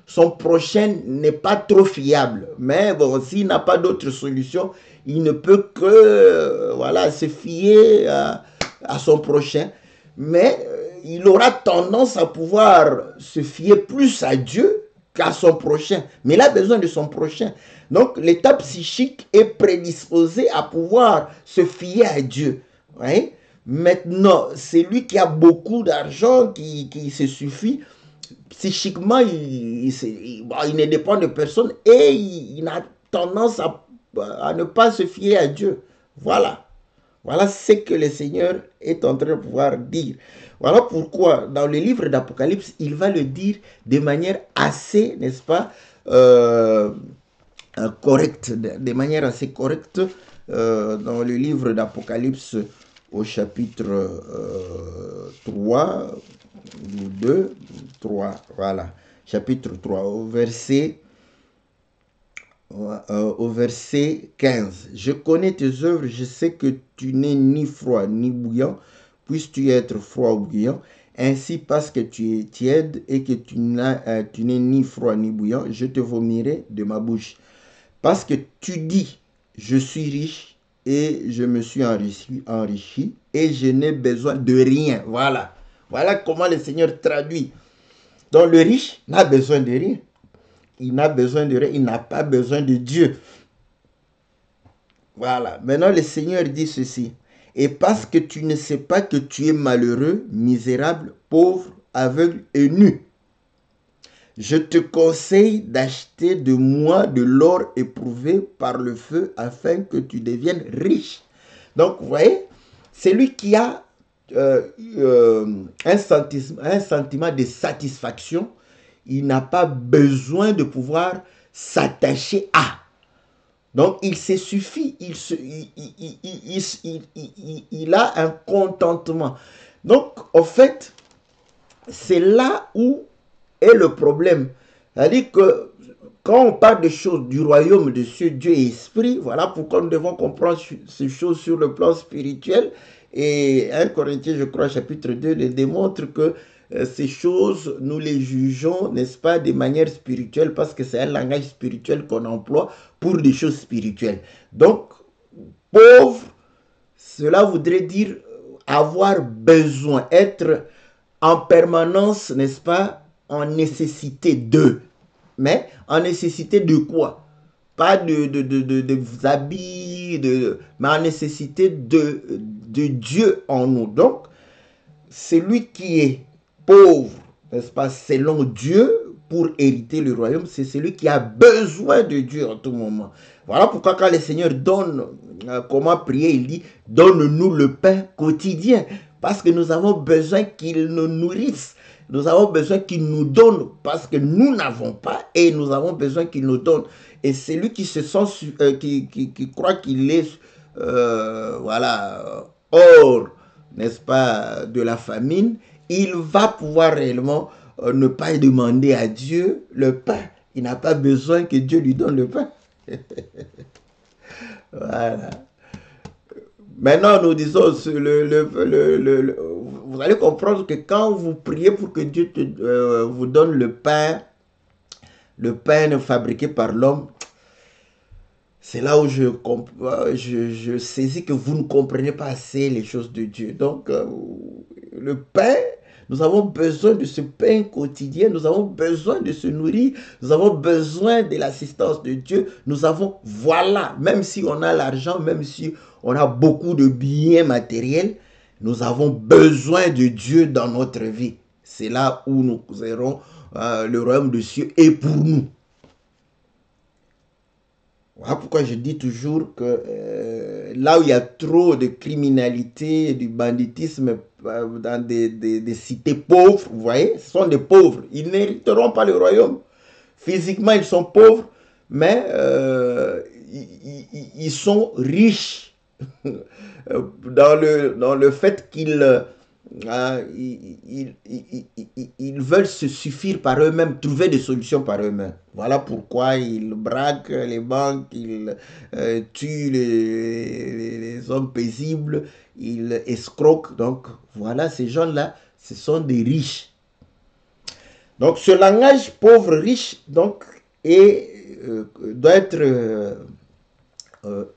son prochain n'est pas trop fiable. Mais bon, s'il n'a pas d'autre solution, il ne peut que voilà, se fier à son prochain. Mais il aura tendance à pouvoir se fier plus à Dieu qu'à son prochain. Mais il a besoin de son prochain. Donc, l'état psychique est prédisposé à pouvoir se fier à Dieu. Oui? Maintenant, c'est lui qui a beaucoup d'argent, qui se suffit. Psychiquement, il ne dépend de personne et il a tendance à ne pas se fier à Dieu. Voilà. Voilà ce que le Seigneur est en train de pouvoir dire. Voilà pourquoi dans le livre d'Apocalypse, il va le dire de manière assez, n'est-ce pas, correcte, de manière assez correcte dans le livre d'Apocalypse au chapitre 3 ou 2, 3, voilà, chapitre 3, au verset 15. Je connais tes œuvres, je sais que tu n'es ni froid ni bouillant. Puisses-tu être froid ou bouillant? Ainsi, parce que tu es tiède et que tu n'es ni froid ni bouillant, je te vomirai de ma bouche. Parce que tu dis, je suis riche et je me suis enrichi et je n'ai besoin de rien. Voilà. Voilà comment le Seigneur traduit. Donc le riche n'a besoin de rien. Il n'a besoin de rien. Il n'a pas besoin de Dieu. Voilà. Maintenant le Seigneur dit ceci. Et parce que tu ne sais pas que tu es malheureux, misérable, pauvre, aveugle et nu, je te conseille d'acheter de moi de l'or éprouvé par le feu afin que tu deviennes riche. Donc, vous voyez, celui qui a un sentiment de satisfaction, il n'a pas besoin de pouvoir s'attacher à. Donc, il se suffit, il a un contentement. Donc, en fait, c'est là où est le problème. C'est-à-dire que quand on parle de choses du royaume de Dieu, Dieu est esprit, voilà pourquoi nous devons comprendre ces choses sur le plan spirituel. Et 1 Corinthiens, je crois, chapitre 2, le démontre que ces choses, nous les jugeons, n'est-ce pas, de manière spirituelle, parce que c'est un langage spirituel qu'on emploie pour des choses spirituelles. Donc, pauvre, cela voudrait dire avoir besoin, être en permanence, n'est-ce pas, en nécessité de. Mais en nécessité de quoi? Pas de habits, mais en nécessité de Dieu en nous. Donc, celui qui est pauvre, n'est-ce pas, selon Dieu, pour hériter le royaume, c'est celui qui a besoin de Dieu en tout moment. Voilà pourquoi quand le Seigneur donne, comment prier, il dit, donne-nous le pain quotidien. Parce que nous avons besoin qu'il nous nourrisse. Nous avons besoin qu'il nous donne parce que nous n'avons pas et nous avons besoin qu'il nous donne. Et celui qui se sent, qui croit qu'il est, voilà, hors, n'est-ce pas, de la famine, il va pouvoir réellement ne pas demander à Dieu le pain. Il n'a pas besoin que Dieu lui donne le pain. Voilà. Maintenant, nous disons, vous allez comprendre que quand vous priez pour que Dieu vous donne le pain fabriqué par l'homme, c'est là où je saisis que vous ne comprenez pas assez les choses de Dieu. Donc, le pain, nous avons besoin de ce pain quotidien, nous avons besoin de se nourrir, nous avons besoin de l'assistance de Dieu. Nous avons, voilà, même si on a l'argent, même si on a beaucoup de biens matériels, nous avons besoin de Dieu dans notre vie. C'est là où nous aurons le royaume de Dieu et pour nous. Voilà pourquoi je dis toujours que là où il y a trop de criminalité, du banditisme dans des cités pauvres, vous voyez, ce sont des pauvres. Ils n'hériteront pas le royaume. Physiquement, ils sont pauvres, mais ils sont riches dans le fait qu'ils ils veulent se suffire par eux-mêmes, trouver des solutions par eux-mêmes. Voilà pourquoi ils braquent les banques, ils tuent les hommes paisibles, ils escroquent. Donc voilà, ces gens-là, ce sont des riches. Donc, ce langage pauvre-riche, donc, doit être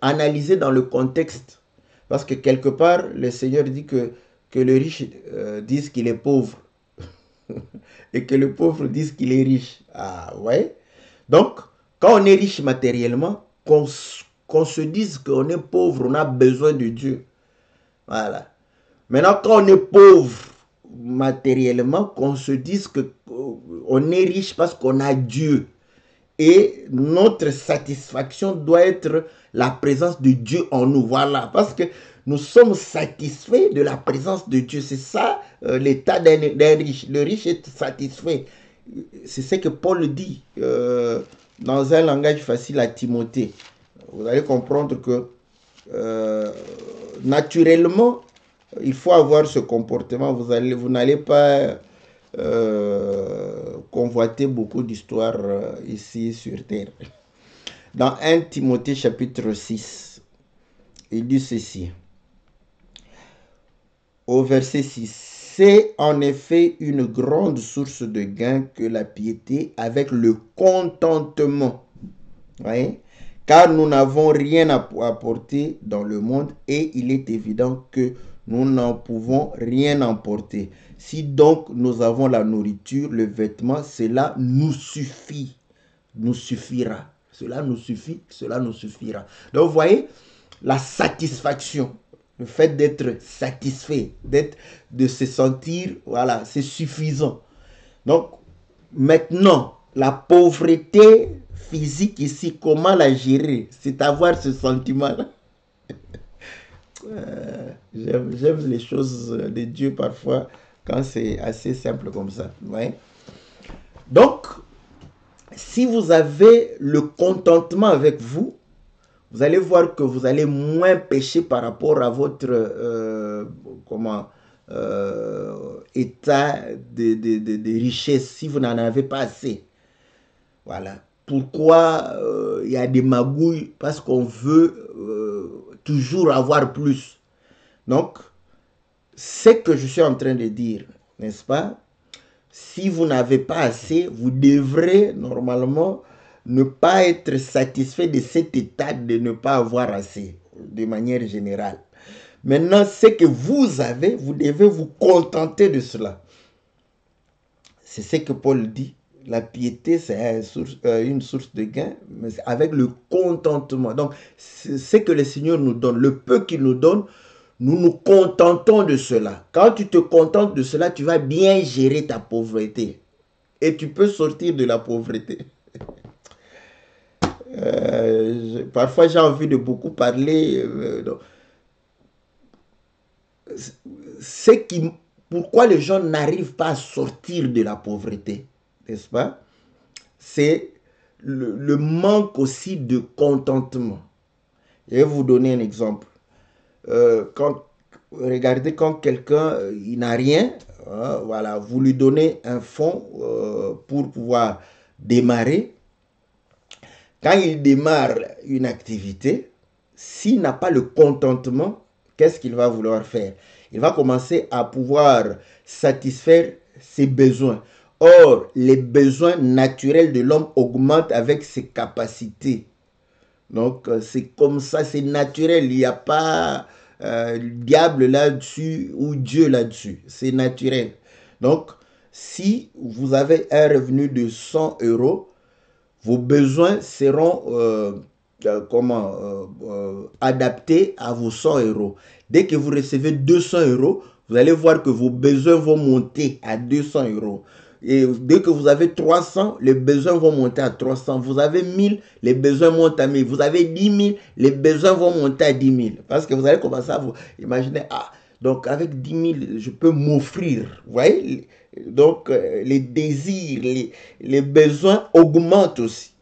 analysé dans le contexte. Parce que quelque part, le Seigneur dit que le riche dise qu'il est pauvre et que le pauvre dise qu'il est riche. Ah ouais. Donc, quand on est riche matériellement, qu'on se dise qu'on est pauvre, on a besoin de Dieu. Voilà. Maintenant, quand on est pauvre matériellement, qu'on se dise qu'on est riche parce qu'on a Dieu. Et notre satisfaction doit être la présence de Dieu en nous. Voilà. Parce que nous sommes satisfaits de la présence de Dieu. C'est ça l'état d'un riche. Le riche est satisfait. C'est ce que Paul dit dans un langage facile à Timothée. Vous allez comprendre que naturellement, il faut avoir ce comportement. Vous n'allez pas convoiter beaucoup d'histoires ici sur terre. Dans 1 Timothée chapitre 6, il dit ceci. Au verset 6, c'est en effet une grande source de gain que la piété avec le contentement. Oui? Car nous n'avons rien à apporter dans le monde et il est évident que nous n'en pouvons rien emporter. Si donc nous avons la nourriture, le vêtement, cela nous suffit, nous suffira. Cela nous suffit, cela nous suffira. Donc vous voyez, la satisfaction, le fait d'être satisfait, de se sentir, voilà, c'est suffisant. Donc maintenant, la pauvreté physique ici, comment la gérer? C'est avoir ce sentiment-là. J'aime les choses de Dieu parfois quand c'est assez simple comme ça. Ouais. Donc, si vous avez le contentement avec vous, vous allez voir que vous allez moins pécher par rapport à votre état de richesse si vous n'en avez pas assez. Voilà. Pourquoi il y a des magouilles? Parce qu'on veut toujours avoir plus. Donc, ce que je suis en train de dire, n'est-ce pas? Si vous n'avez pas assez, vous devrez normalement ne pas être satisfait de cet état de ne pas avoir assez, de manière générale. Maintenant, ce que vous avez, vous devez vous contenter de cela. C'est ce que Paul dit. La piété, c'est une source de gain, mais avec le contentement. Donc, c'est ce que le Seigneur nous donne, le peu qu'il nous donne, nous nous contentons de cela. Quand tu te contentes de cela, tu vas bien gérer ta pauvreté. Et tu peux sortir de la pauvreté. Parfois, j'ai envie de beaucoup parler. Pourquoi les gens n'arrivent pas à sortir de la pauvreté, n'est-ce pas? C'est le manque aussi de contentement. Je vais vous donner un exemple. Regardez quand quelqu'un il n'a rien, voilà, vous lui donnez un fonds pour pouvoir démarrer. Quand il démarre une activité, s'il n'a pas le contentement, qu'est-ce qu'il va vouloir faire? Il va commencer à pouvoir satisfaire ses besoins. Or, les besoins naturels de l'homme augmentent avec ses capacités. Donc, c'est comme ça, c'est naturel. Il n'y a pas diable là-dessus ou Dieu là-dessus. C'est naturel. Donc, si vous avez un revenu de 100 euros, vos besoins seront adaptés à vos 100 euros. Dès que vous recevez 200 euros, vous allez voir que vos besoins vont monter à 200 euros. Et dès que vous avez 300, les besoins vont monter à 300. Vous avez 1000, les besoins montent à 1000. Vous avez 10 000, les besoins vont monter à 10 000. Parce que vous allez commencer à vous imaginer, donc avec 10 000, je peux m'offrir. Vous voyez? Donc, les désirs, les besoins augmentent aussi.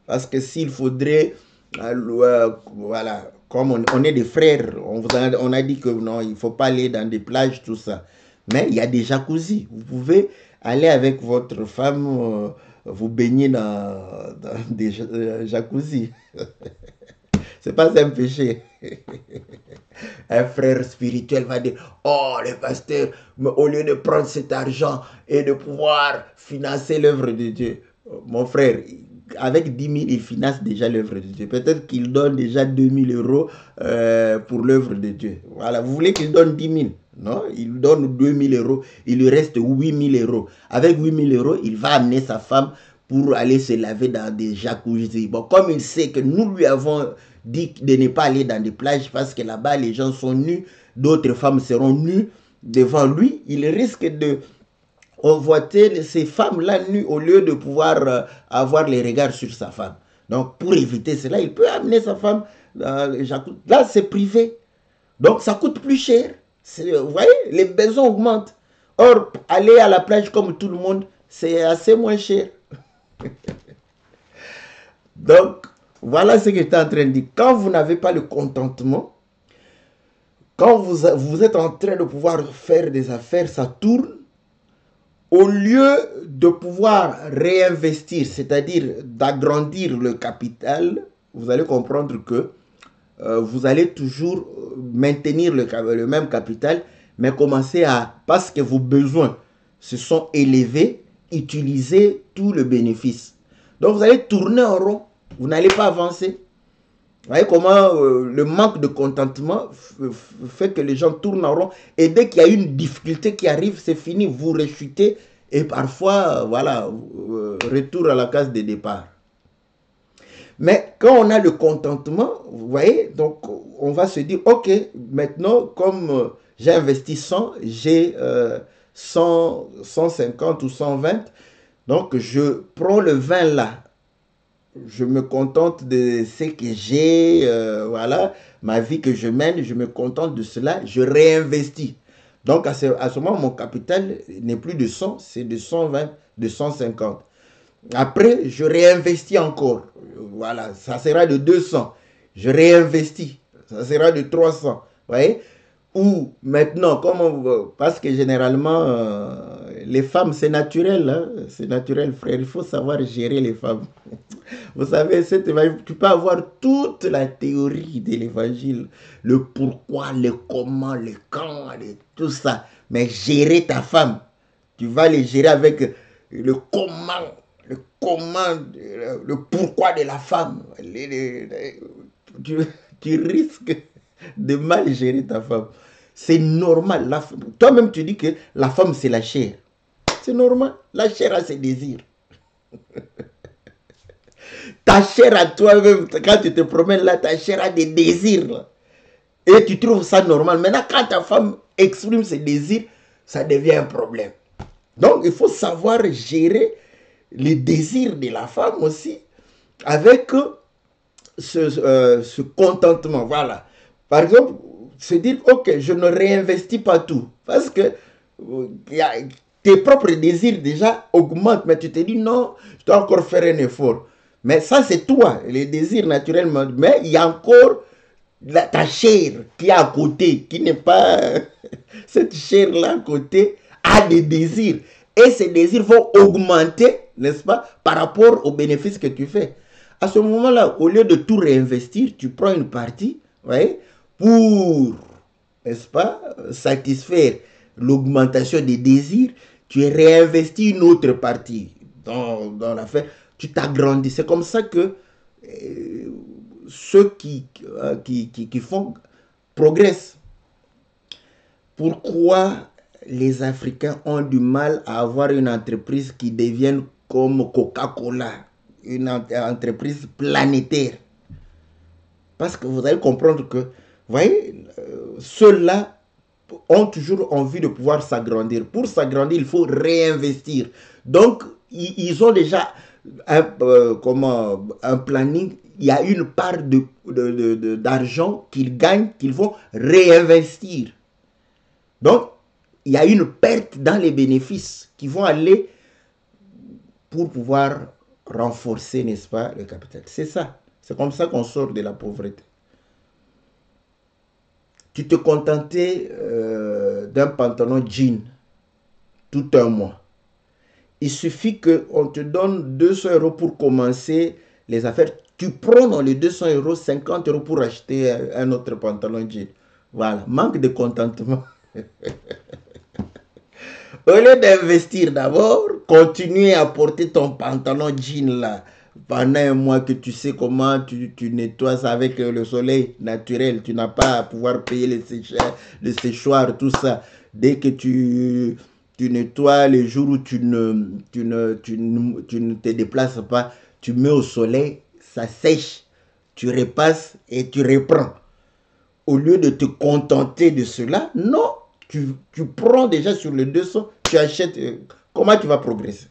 Parce que s'il faudrait, voilà, comme on est des frères, on a dit que non, il ne faut pas aller dans des plages, tout ça. Mais il y a des jacuzzis. Vous pouvez aller avec votre femme, vous baigner dans des jacuzzis. C'est pas un péché. Un frère spirituel va dire, oh, le pasteur, au lieu de prendre cet argent et de pouvoir financer l'œuvre de Dieu, mon frère, avec 10 000, il finance déjà l'œuvre de Dieu. Peut-être qu'il donne déjà 2 000 euros pour l'œuvre de Dieu. Voilà, vous voulez qu'il donne 10 000? Non, il donne 2 000 euros, il lui reste 8 000 euros. Avec 8 000 euros, il va amener sa femme pour aller se laver dans des jacuzzis. Bon, comme il sait que nous lui avons dit de ne pas aller dans des plages parce que là-bas, les gens sont nus, d'autres femmes seront nues devant lui, il risque de convoiter ces femmes-là nues au lieu de pouvoir avoir les regards sur sa femme. Donc, pour éviter cela, il peut amener sa femme dans le jacuzzi. Là, c'est privé. Donc, ça coûte plus cher. Vous voyez, les besoins augmentent. Or, aller à la plage comme tout le monde, c'est assez moins cher. Donc, voilà ce que j'étais en train de dire. Quand vous n'avez pas le contentement, quand vous êtes en train de pouvoir faire des affaires, ça tourne. Au lieu de pouvoir réinvestir, c'est-à-dire d'agrandir le capital, vous allez comprendre que vous allez toujours maintenir le même capital, mais commencer à, parce que vos besoins se sont élevés, utiliser tout le bénéfice. Donc vous allez tourner en rond, vous n'allez pas avancer. Vous voyez comment le manque de contentement fait que les gens tournent en rond. Et dès qu'il y a une difficulté qui arrive, c'est fini, vous rechutez. Et parfois, voilà, retour à la case de départ. Mais quand on a le contentement, vous voyez, donc on va se dire, ok, maintenant, comme j'ai investi 100, j'ai 150 ou 120, donc je prends le 20 là. Je me contente de ce que j'ai, voilà, ma vie que je mène, je me contente de cela, je réinvestis. Donc à ce moment, mon capital n'est plus de 100, c'est de 120, de 150. Après, je réinvestis encore. Voilà, ça sera de 200. Je réinvestis, ça sera de 300. Vous voyez? Ou maintenant, parce que généralement, les femmes, c'est naturel. Hein? C'est naturel, frère. Il faut savoir gérer les femmes. Vous savez, tu peux avoir toute la théorie de l'évangile, le pourquoi, le comment, le quand, tout ça. Mais gérer ta femme, tu vas les gérer avec le comment, le pourquoi de la femme. Tu risques de mal gérer ta femme. C'est normal. Toi-même, tu dis que la femme, c'est la chair. C'est normal. La chair a ses désirs. Ta chair à toi-même, quand tu te promènes là, ta chair a des désirs. Là. Et tu trouves ça normal. Maintenant, quand ta femme exprime ses désirs, ça devient un problème. Donc, il faut savoir gérer les désirs de la femme aussi avec ce contentement. Voilà. Par exemple, se dire, ok, je ne réinvestis pas tout. Parce que tes propres désirs déjà augmentent. Mais tu te dis, non, je dois encore faire un effort. Mais ça, c'est toi, les désirs naturellement. Mais il y a encore ta chair qui est à côté, qui n'est pas... Cette chair-là à côté a des désirs. Et ces désirs vont augmenter, n'est-ce pas, par rapport aux bénéfices que tu fais. À ce moment-là, au lieu de tout réinvestir, tu prends une partie, ouais, pour, n'est-ce pas, satisfaire l'augmentation des désirs, tu réinvestis une autre partie dans l'affaire. Tu t'agrandis. C'est comme ça que ceux qui font progressent. Pourquoi les Africains ont du mal à avoir une entreprise qui devienne comme Coca-Cola, une entreprise planétaire? Parce que vous allez comprendre que, vous voyez, ceux-là ont toujours envie de pouvoir s'agrandir. Pour s'agrandir, il faut réinvestir. Donc, ils ont déjà un planning, il y a une part d'argent qu'ils gagnent, qu'ils vont réinvestir. Donc, il y a une perte dans les bénéfices qui vont aller pour pouvoir renforcer, n'est-ce pas, le capital. C'est ça. C'est comme ça qu'on sort de la pauvreté. Tu te contentais d'un pantalon jean tout un mois. Il suffit qu'on te donne 200 € pour commencer les affaires. Tu prends dans les 200 euros, 50 euros pour acheter un autre pantalon jean. Voilà, manque de contentement. Au lieu d'investir d'abord, continuer à porter ton pantalon jean là pendant un mois que tu sais comment tu nettoies ça avec le soleil naturel. Tu n'as pas à pouvoir payer les séchoirs, tout ça. Dès que tu nettoies les jours où tu ne te déplaces pas, tu mets au soleil, ça sèche, tu repasses et tu reprends. Au lieu de te contenter de cela, non, tu prends déjà sur le 200, tu achètes. Comment tu vas progresser?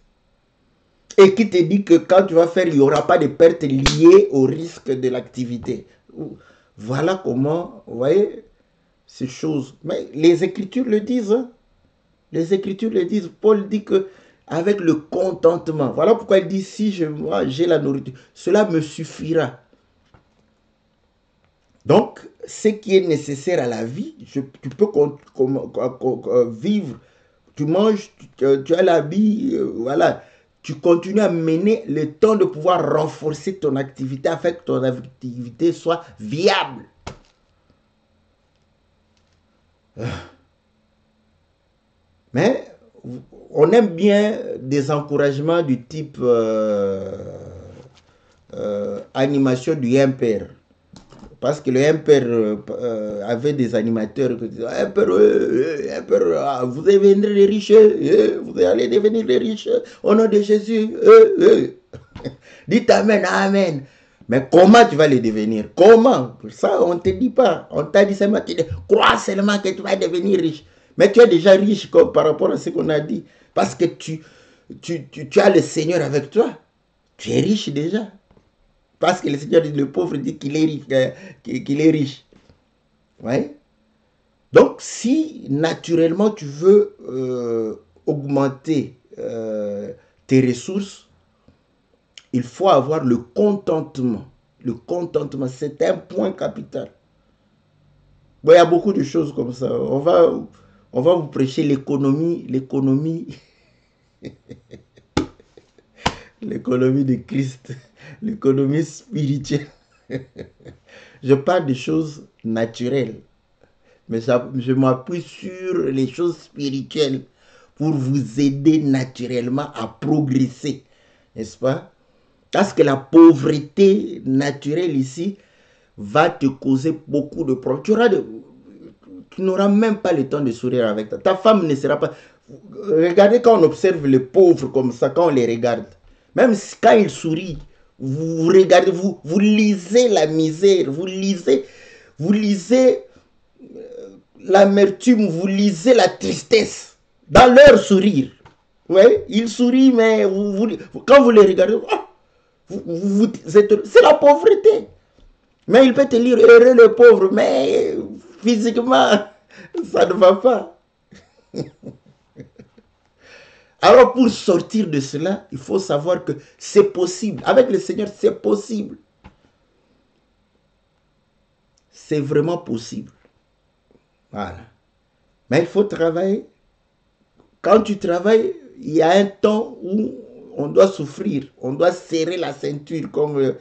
Et qui te dit que quand tu vas faire, il n'y aura pas de pertes liées au risque de l'activité. Voilà comment, vous voyez, ces choses. Mais les Écritures le disent. Hein? Les Écritures le disent. Paul dit que avec le contentement, voilà pourquoi il dit, si j'ai la nourriture, cela me suffira. Donc, ce qui est nécessaire à la vie, tu peux vivre, tu manges, tu as l'habit, voilà. Tu continues à mener le temps de pouvoir renforcer ton activité afin que ton activité soit viable. Mais on aime bien des encouragements du type animation du Impère. Parce que le Impère avait des animateurs qui disaient Impère, vous allez devenir les riches, vous allez devenir les riches au nom de Jésus. Dites Amen, Amen. Mais comment tu vas les devenir? Comment? Ça, on ne te dit pas. On t'a dit seulement, crois seulement que tu vas devenir riche. Mais tu es déjà riche comme par rapport à ce qu'on a dit. Parce que tu as le Seigneur avec toi. Tu es riche déjà. Parce que le Seigneur dit, le pauvre dit qu'il est riche. Qu'il est riche. Ouais. Donc, si naturellement tu veux augmenter tes ressources, il faut avoir le contentement. Le contentement, c'est un point capital. Bon, il y a beaucoup de choses comme ça. On va vous prêcher l'économie, l'économie de Christ, l'économie spirituelle. Je parle des choses naturelles, mais je m'appuie sur les choses spirituelles pour vous aider naturellement à progresser, n'est-ce pas? Parce que la pauvreté naturelle ici va te causer beaucoup de problèmes. Tu n'auras même pas le temps de sourire avec toi. Ta femme ne sera pas... Regardez quand on observe les pauvres comme ça, quand on les regarde. Même quand ils sourient, vous regardez, vous lisez la misère, vous lisez l'amertume, vous lisez la tristesse dans leur sourire. Ouais, ils sourient, mais quand vous les regardez, c'est la pauvreté. Mais il peut te lire heureux le pauvre, mais physiquement, ça ne va pas. Alors pour sortir de cela, il faut savoir que c'est possible. Avec le Seigneur, c'est possible. C'est vraiment possible. Voilà. Mais il faut travailler. Quand tu travailles, il y a un temps où on doit souffrir. On doit serrer la ceinture comme...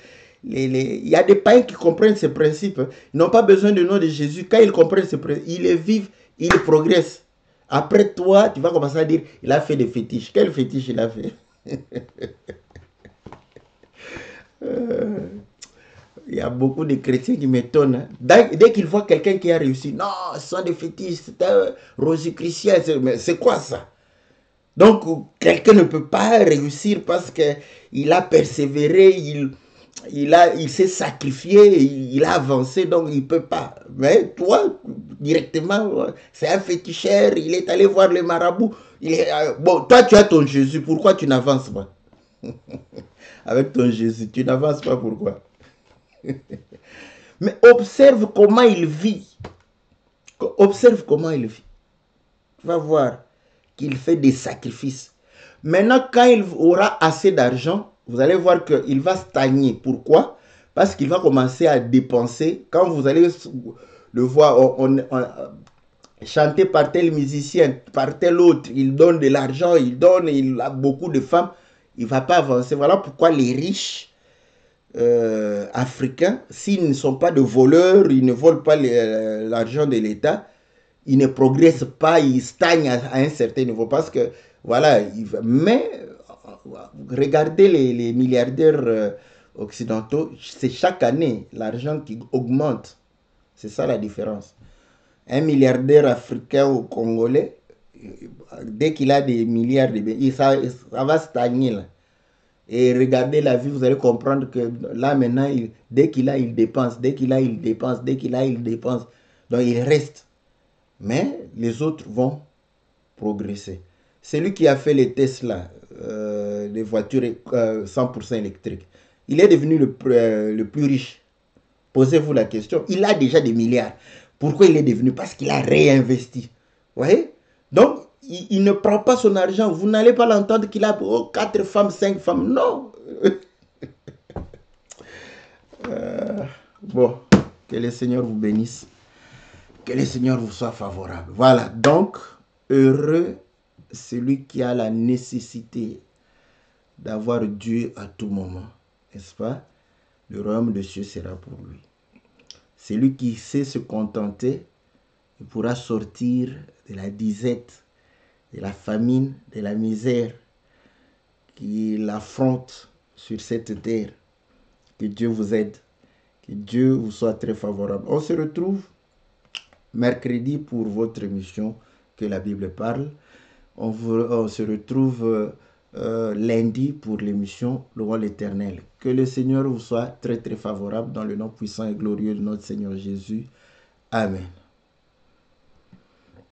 Il y a des païens qui comprennent ces principes. Ils n'ont pas besoin du nom de Jésus. Quand ils comprennent ces principes, ils les vivent, ils progressent. Après toi, tu vas commencer à dire, il a fait des fétiches. Quel fétiche il a fait? Il y a beaucoup de chrétiens qui m'étonnent. Dès qu'ils voient quelqu'un qui a réussi, non, ce sont des fétiches, c'est un rosicrucien. Mais c'est quoi ça? Donc, quelqu'un ne peut pas réussir parce qu'il a persévéré, il s'est sacrifié, il a avancé, donc il ne peut pas. Mais toi, directement, c'est un féticheur, il est allé voir les marabouts. Bon, toi, tu as ton Jésus, pourquoi tu n'avances pas? Avec ton Jésus, tu n'avances pas, pourquoi? Mais observe comment il vit. Observe comment il vit. Tu vas voir qu'il fait des sacrifices. Maintenant, quand il aura assez d'argent, vous allez voir qu'il va stagner. Pourquoi? Parce qu'il va commencer à dépenser. Quand vous allez le voir, chanter par tel musicien, par tel autre, il donne de l'argent, il a beaucoup de femmes, il ne va pas avancer. Voilà pourquoi les riches africains, s'ils ne sont pas de voleurs, ils ne volent pas l'argent de l'État, ils ne progressent pas, ils stagnent à un certain niveau parce que, voilà, mais regardez les milliardaires occidentaux, c'est chaque année l'argent qui augmente. C'est ça la différence. Un milliardaire africain ou congolais, dès qu'il a des milliards de biens, ça va stagner là. Et regardez la vie, vous allez comprendre que là maintenant, dès qu'il a, il dépense, dès qu'il a, il dépense, dès qu'il a, il dépense. Donc il reste. Mais les autres vont progresser. Celui qui a fait les Tesla, les voitures 100% électriques, il est devenu le plus riche. Posez-vous la question. Il a déjà des milliards. Pourquoi il est devenu? Parce qu'il a réinvesti. Vous voyez? Donc, il ne prend pas son argent. Vous n'allez pas l'entendre qu'il a 4 femmes, 5 femmes. Non. Bon, que le Seigneur vous bénisse. Que le Seigneur vous soit favorable. Voilà. Donc, heureux celui qui a la nécessité d'avoir Dieu à tout moment. N'est-ce pas? Le royaume des cieux sera pour lui. Celui qui sait se contenter, il pourra sortir de la disette, de la famine, de la misère qui l'affronte sur cette terre. Que Dieu vous aide. Que Dieu vous soit très favorable. On se retrouve mercredi pour votre émission Que la Bible parle. On se retrouve lundi pour l'émission Louons l'Éternel. Que le Seigneur vous soit très très favorable dans le nom puissant et glorieux de notre Seigneur Jésus. Amen.